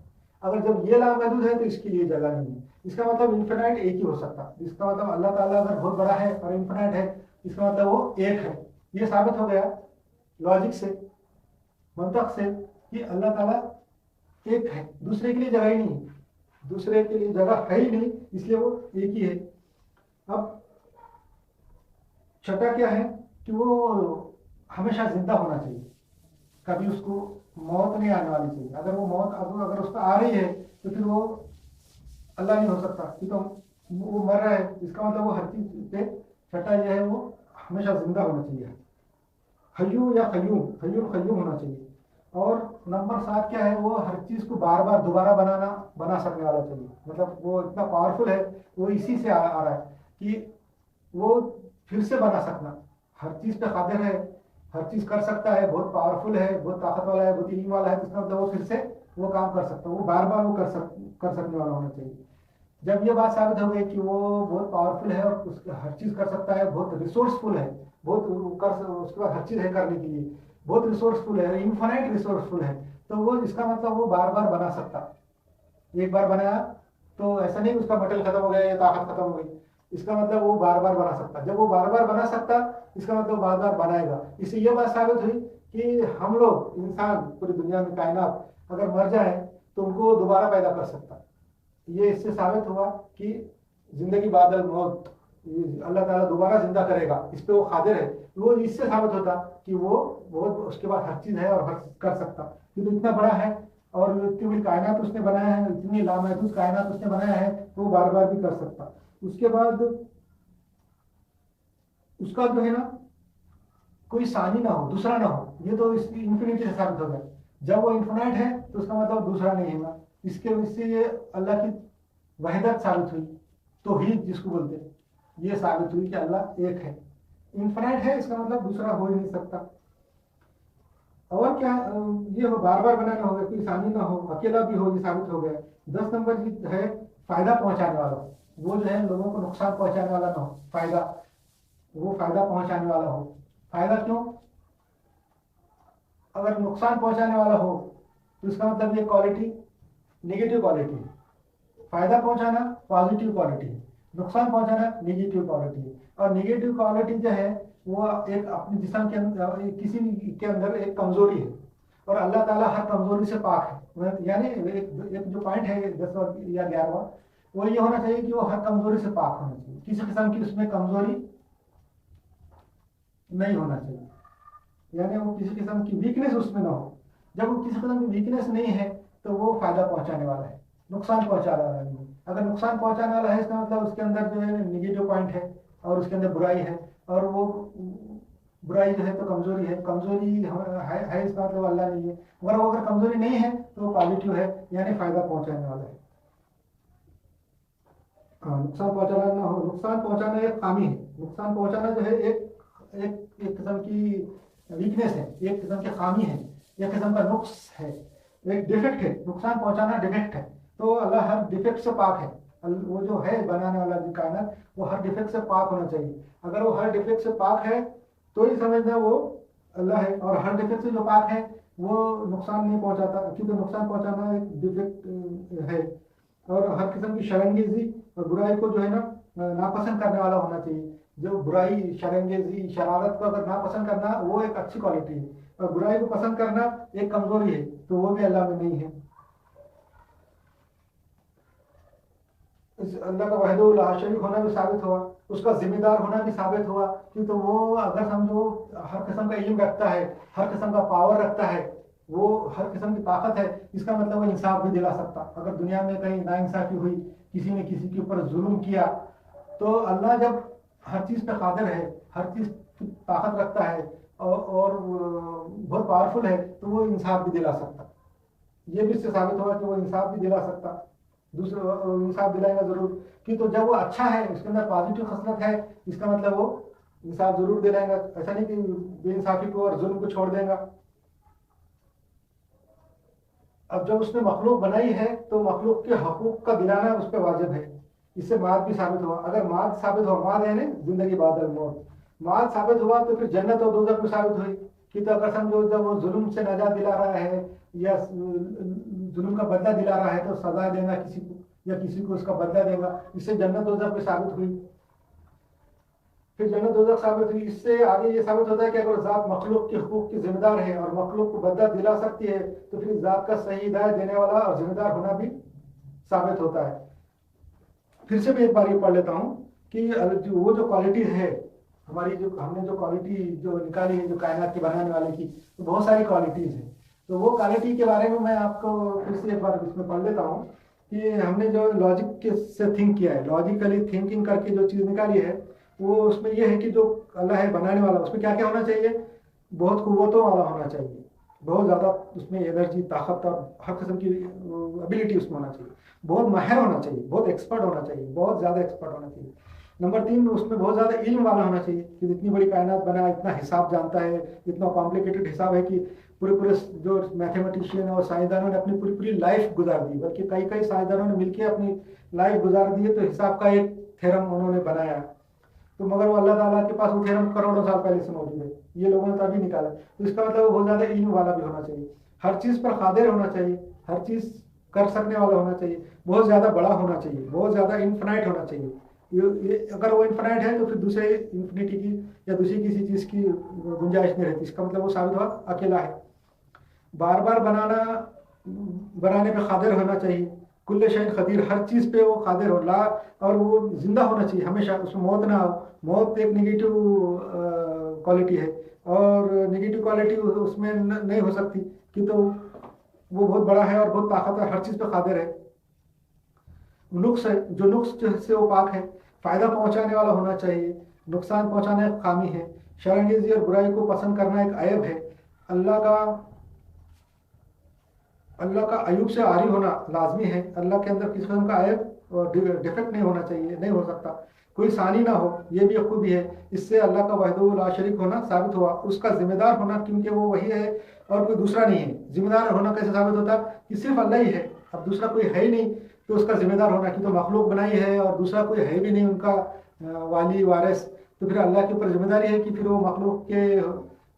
अगर जब ये लामहदूद है तो इसके लिए जगह नहीं है। इसका मतलब इन्फिनाइट एक ही हो सकता, इसका मतलब अल्लाह ताला अगर बहुत बड़ा है और इन्फिनाइट है, इसका मतलब वो एक है। ये साबित हो गया लॉजिक से, मंतक से, कि अल्लाह ताला एक है, दूसरे के लिए जगह ही नहीं है, दूसरे के लिए जगह है ही नहीं, इसलिए वो एक ही है। अब छठा क्या है कि वो हमेशा जिंदा होना चाहिए, कभी उसको मौत नहीं आने वाली चाहिए। अगर वो मौत अगर उसको आ रही है तो फिर वो अल्लाह नहीं हो सकता, क्योंकि तो वो मर रहा है, इसका मतलब वो हर चीज पे छठा जो है वो हमेशा जिंदा होना चाहिए, हय्यू या क़य्यूम, हय्युल क़य्यूम होना चाहिए। और नंबर 7 क्या है, वो हर चीज को बार बार दोबारा बना सकने वाला चाहिए, मतलब वो इतना पावरफुल है, वो इसी से आ रहा है कि वो फिर से बना सकना, हर चीज पे कादिर है, हर चीज कर सकता है, बहुत पावरफुल है, बहुत ताकत वाला है, बहुत इल्म वाला है, तो इसका मतलब वो फिर से वो काम कर सकता है, वो बार बार वो कर सकने वाला होना चाहिए। जब ये बात साबित हो गई कि वो बहुत पावरफुल है और हर चीज कर सकता है, बहुत रिसोर्सफुल है, उसके बाद हर चीज है करने के लिए, बहुत रिसोर्सफुल है, इन्फाइनाइट रिसोर्सफुल है, तो वो इसका मतलब वो बार बार बना सकता। एक बार बनाया तो ऐसा नहीं उसका मटेरियल खत्म हो गया या ताकत खत्म हो गई, इसका मतलब वो बार बार बना सकता। जब वो बार बार बना सकता, इसका मतलब बार बार बनाएगा। इससे ये बात साबित हुई कि हम लोग इंसान पूरी दुनिया में कायनात अगर मर जाए तो उनको दोबारा पैदा कर सकता। ये इससे साबित हुआ कि जिंदगी बादल मौत, अल्लाह ताला दोबारा जिंदा करेगा, इस पे वो कादिर है। वो इससे साबित होता कि वो उसके बाद हर चीज है और हर कर सकता, क्योंकि तो इतना बड़ा है और इतनी बड़ी कायनात उसने बनाया है, इतनी लामहदूद कायनात उसने बनाया है, तो वो बार बार भी कर सकता। उसके बाद उसका जो है ना कोई सानी ना हो, दूसरा ना हो, ये तो इसकी इंफिनिटी से साबित हो गया। जब वो इन्फिनाइट है तो उसका मतलब दूसरा नहीं है ना, इससे ये अल्लाह की वहदत साबित हुई, तौहीद जिसको बोलते हैं, ये साबित हुई कि अल्लाह एक है, इन्फिनाइट है, इसका मतलब दूसरा हो ही नहीं सकता। और क्या ये हो बार बार बनाना होगा, कोई सानी ना हो, अकेला भी हो, ये साबित हो गया। 10 नंबर की है फायदा पहुंचाने वाला, वो जो है लोगों को नुकसान पहुंचाने वाला ना हो, वो फायदा पहुंचाने वाला हो। फायदा क्यों? अगर नुकसान पहुंचाने वाला हो तो इसका मतलब ये क्वालिटी नेगेटिव क्वालिटी है, फायदा पहुंचाना पॉजिटिव क्वालिटी है, नुकसान पहुंचाना नेगेटिव क्वालिटी है। और नेगेटिव क्वालिटी जो है वो एक अपने जिस्म के अंदर किसी के अंदर एक कमजोरी है, और अल्लाह ताला हर कमजोरी से पाक है। यानी एक जो पॉइंट है 10 या 11वां, वो ये होना चाहिए कि वो हर कमजोरी से पाक होना चाहिए, किसी किस्म की उसमें कमजोरी नहीं होना चाहिए, यानी वो किसी किस्म की वीकनेस उसमें ना हो। जब वो किसी किस्म की वीकनेस नहीं है तो वो फायदा पहुंचाने वाला है, नुकसान पहुंचाने वाला नहीं है। अगर नुकसान पहुंचाने वाला है इसका मतलब उसके अंदर जो है निगेटिव पॉइंट है और उसके अंदर बुराई है, और वो बुराई जो है तो कमजोरी है, कमजोरी है इसका मतलब अल्लाह नहीं है। अगर वो अगर कमजोरी नहीं है तो वो पॉजिटिव है, यानी फायदा पहुंचाने वाला है। हाँ, नुकसान पहुंचाना ना हो, नुकसान पहुंचाना एक खामी है, नुकसान पहुंचाना जो है एक एक एक किस्म की वीकनेस है, एक किस्म की खामी है, एक किस्म का नुक्स है, एक डिफेक्ट है। नुकसान पहुंचाना डिफेक्ट है, तो अल्लाह हर डिफेक्ट से पाक है। वो जो है बनाने वाला जो कायनात, वो हर डिफेक्ट से पाक होना चाहिए। अगर वो हर डिफेक्ट से पाक है तो ही समझना वो अल्लाह है, और हर डिफेक्ट से जो पाक है वो नुकसान नहीं पहुंचाता, क्योंकि नुकसान पहुंचाना एक डिफेक्ट है। और हर किस्म की शर्मंगेजी और बुराई को जो है ना नापसंद करने वाला होना चाहिए। जो बुराई, शर्मंगेजी, शरारत को अगर नापसंद करना वो एक अच्छी क्वालिटी है, और बुराई को पसंद करना एक कमजोरी है, तो वो भी अल्लाह में नहीं है। इस अल्लाह का वहदहुल ला शरीक होना भी साबित हुआ, उसका जिम्मेदार होना भी साबित हुआ, कि तो वो अगर समझो हर किस्म का इल्म रखता है, हर किस्म का पावर रखता है, वो हर किस्म की ताकत है, इसका मतलब वो इंसाफ भी दिला सकता। अगर दुनिया में कहीं नाइंसाफी हुई, किसी ने किसी के ऊपर जुल्म किया, तो अल्लाह जब हर चीज पे कादिर है, हर चीज की ताकत रखता है और बहुत पावरफुल है, तो वो इंसाफ भी दिला सकता। ये भी इससे साबित हुआ कि वो इंसाफ भी दिला सकता, दूसरे इंसाफ दिलाएगा जरूर। कि तो जब वो अच्छा है, उसके अंदर पॉजिटिव खसलत है, इसका मतलब वो इंसाफ जरूर दिलाएगा। ऐसा नहीं कि बेइंसाफी को और जुल्म को छोड़ देगा। अब जब उसने मखलूक बनाई है तो मखलूक के हकूक का दिलाना उस पर वाजिब है। इससे माद भी साबित हुआ। अगर माद साबित हुआ, माद है ना जिंदगी बाद मौत, माद साबित हुआ तो फिर जन्नत और दोजख भी साबित हुई। कि तो अगर समझो जब वो जुल्म से नजात दिला रहा है या जुल्म का बदला दिला रहा है तो सजा देगा किसी को या किसी को उसका बदला देगा, इससे जन्नत दोजख भी साबित हुई। फिर जन्नत दोजख साबित हुई। इससे आगे ये साबित होता है कि अगर जात मखलूक के हुकूक की जिम्मेदार है और मखलूक को बदला दिला सकती है तो फिर जात का सही हिदायत देने वाला और जिम्मेदार होना भी साबित होता है। फिर से मैं एक बार ये पढ़ लेता हूँ कि वो जो क्वालिटीज है हमारी, जो हमने जो क्वालिटी जो निकाली है जो कायनात की बनाने वाले की, तो बहुत सारी क्वालिटीज है। तो वो क्वालिटी के बारे में मैं आपको फिर से एक बार इसमें पढ़ लेता हूँ कि हमने जो लॉजिक के से थिंक किया है, लॉजिकली थिंकिंग करके जो चीज़ निकाली है वो उसमें ये है कि जो अल्लाह है बनाने वाला, उसमें क्या क्या होना चाहिए? बहुत कुव्वतों वाला होना चाहिए, बहुत ज़्यादा उसमें एनर्जी, ताकत और हर किस्म की एबिलिटी उसमें होना चाहिए। बहुत माहिर होना चाहिए, बहुत एक्सपर्ट होना चाहिए, बहुत ज़्यादा एक्सपर्ट होना चाहिए। नंबर 3, उसमें बहुत ज़्यादा इल्म वाला होना चाहिए कि इतनी बड़ी कायनात बना, इतना हिसाब जानता है, इतना कॉम्प्लिकेटेड हिसाब है कि पूरे पूरे जो मैथमेटिशियन और साइंसदानों ने अपनी पूरी पूरी लाइफ गुजार दी, बल्कि कई कई साइंसदानों ने मिलकर अपनी लाइफ गुजार दी है, तो हिसाब का एक थ्योरम उन्होंने बनाया। तो मगर वो अल्लाह ताला के पास वो थ्योरम करोड़ों साल पहले से मौजूद है, ये लोगों ने तभी निकाला। तो इसका मतलब बहुत ज़्यादा इल्म वाला भी होना चाहिए, हर चीज़ पर कादिर होना चाहिए, हर चीज़ कर सकने वाला होना चाहिए, बहुत ज़्यादा बड़ा होना चाहिए, बहुत ज़्यादा इन्फिनाइट होना चाहिए। ये अगर वो इन्फिनाइट है तो फिर दूसरे इन्फिनिटी की या दूसरी किसी चीज़ की गुंजाइश नहीं रहती। इसका मतलब वो साबित हुआ अकेला है। बार बार बनाने पे कादिर होना चाहिए, कुल्ले शैन खदीर, हर चीज़ पे वो कादिर हो ला, और वो जिंदा होना चाहिए हमेशा, उसमें मौत ना हो। मौत एक निगेटिव क्वालिटी है और निगेटिव क्वालिटी उसमें नहीं हो सकती कि तो वो बहुत बड़ा है और बहुत ताकतवर, हर चीज़ पे कादिर है। नुक्स है, जो नुक्स से वो पाक है। फ़ायदा पहुंचाने वाला होना चाहिए, नुकसान पहुंचाना एक खामी है। शर्मंदगी और बुराई को पसंद करना एक अयब है। अल्लाह का अल्लाह का अयूब से आरी होना लाजमी है। अल्लाह के अंदर किसी किस्म का अयब और डिफेक्ट नहीं होना चाहिए, नहीं हो सकता। कोई सानी ना हो, ये भी एक खूबी है। इससे अल्लाह का वहदहू ला शरीक होना साबित हुआ। उसका जिम्मेदार होना, क्योंकि वो वही है और कोई दूसरा नहीं है। जिम्मेदार होना कैसे साबित होता कि सिर्फ अल्लाह ही है, अब दूसरा कोई है ही नहीं, तो उसका जिम्मेदार होना कि तो मखलूक बनाई है और दूसरा कोई है भी नहीं उनका वाली वारिस, तो फिर अल्लाह के ऊपर जिम्मेदारी है कि फिर वो मखलूक के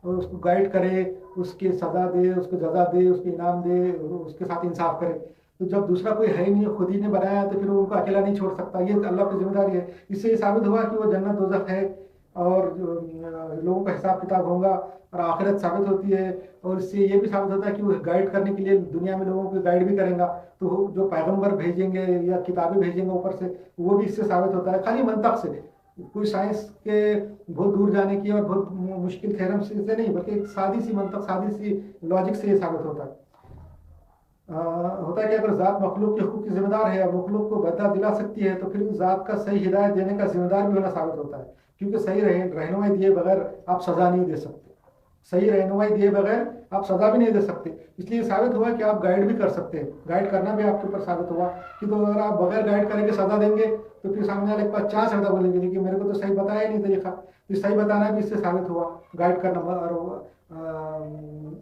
उसको गाइड करे, उसके सजा दे, उसको जजा दे, उसके इनाम दे, उसके साथ इंसाफ करे। तो जब दूसरा कोई है ही नहीं, खुद ही ने बनाया, तो फिर वो उनको अकेला नहीं छोड़ सकता, ये अल्लाह की जिम्मेदारी है। इससे ये साबित हुआ कि वो जन्नत दोज़ख है और लोगों का हिसाब किताब होगा और आखिरत साबित होती है। और इससे ये भी साबित होता है कि वो गाइड करने के लिए दुनिया में लोगों को गाइड भी करेगा। तो जो पैगंबर भेजेंगे या किताबें भेजेंगे ऊपर से, वो भी इससे साबित होता है, खाली मंतक से, कोई साइंस के बहुत दूर जाने की और बहुत मुश्किल थ्योरम से नहीं, बल्कि एक सादी सी मंतक, सादी सी लॉजिक से ये साबित होता है। होता है कि अगर ज़ात मखलूक के हुकूक की जिम्मेदार है और मखलूक को बदला दिला सकती है तो फिर उस ज़ात का सही हिदायत देने का जिम्मेदार भी होना साबित होता है। क्योंकि सही रहनुमाई दिए बगैर आप सज़ा नहीं दे सकते, सही रहनुमाई दिए बगैर आप सज़ा भी नहीं दे सकते। इसलिए साबित हुआ कि आप गाइड भी कर सकते हैं, गाइड करना भी आपके ऊपर साबित हुआ कि तो अगर आप बगैर गाइड करेंगे सज़ा देंगे तो फिर सामने वाले के पास चांस रहता बोलेंगे कि मेरे को तो सही बताया ही नहीं तरीका। तो सही बताना भी इससे साबित हुआ, गाइड करना और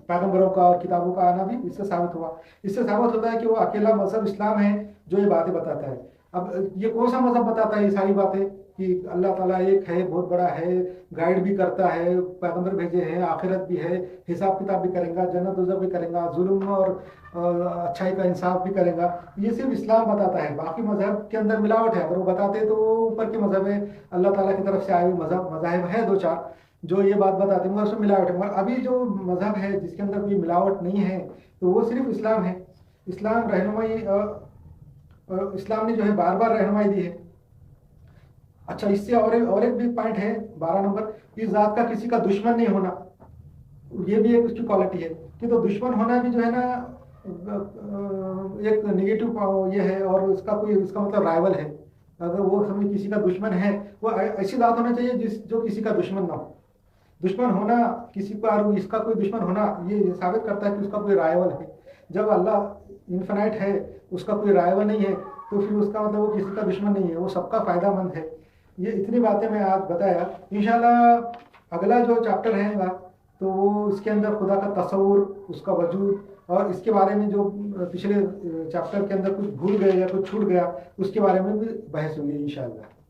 पैगंबरों का और किताबों का आना भी इससे साबित हुआ। इससे साबित होता है कि वो अकेला मजहब इस्लाम है जो ये बातें बताता है। अब ये कौन सा मजहब बताता है ये सारी बातें कि अल्लाह ताला एक है, बहुत बड़ा है, गाइड भी करता है, पैगंबर भेजे हैं, आखिरत भी है, हिसाब किताब भी करेगा, जन्नत दोज़ख भी करेगा, जुल्म और अच्छाई का इंसाफ भी करेगा। ये सिर्फ इस्लाम बताता है, बाकी मजहब के अंदर मिलावट है। अगर वो बताते तो ऊपर के मजहब है, अल्लाह ताला की तरफ से आए हुए मज़ाहिब है 2-4 जो ये बात बताते हैं, मगर उसमें मिलावट है। मगर अभी जो मजहब है जिसके अंदर कोई मिलावट नहीं है तो वो सिर्फ इस्लाम है। इस्लाम रहनुमाई, इस्लाम ने जो है बार बार रहनुमाई दी है। अच्छा, इससे और एक भी पॉइंट है 12 नंबर, इस जात का किसी का दुश्मन नहीं होना, ये भी एक उसकी क्वालिटी है कि तो दुश्मन होना भी जो है ना एक नेगेटिव ये है, और इसका मतलब राइवल है। अगर वो समझ किसी का दुश्मन है, वो ऐसी जात होना चाहिए जो किसी का दुश्मन ना हो। दुश्मन होना किसी का, इसका कोई दुश्मन होना ये साबित करता है कि उसका कोई राइवल है। जब अल्लाह इन्फिनाइट है, उसका कोई राइवल नहीं है, तो फिर उसका मतलब वो किसी का दुश्मन नहीं है, वो सबका फायदामंद है। ये इतनी बातें मैं आज बताया। इंशाल्लाह अगला जो चैप्टर रहेगा तो वो इसके अंदर खुदा का तस्वुर, उसका वजूद और इसके बारे में जो पिछले चैप्टर के अंदर कुछ भूल गए या कुछ छूट गया उसके बारे में भी बहस होगी इंशाल्लाह।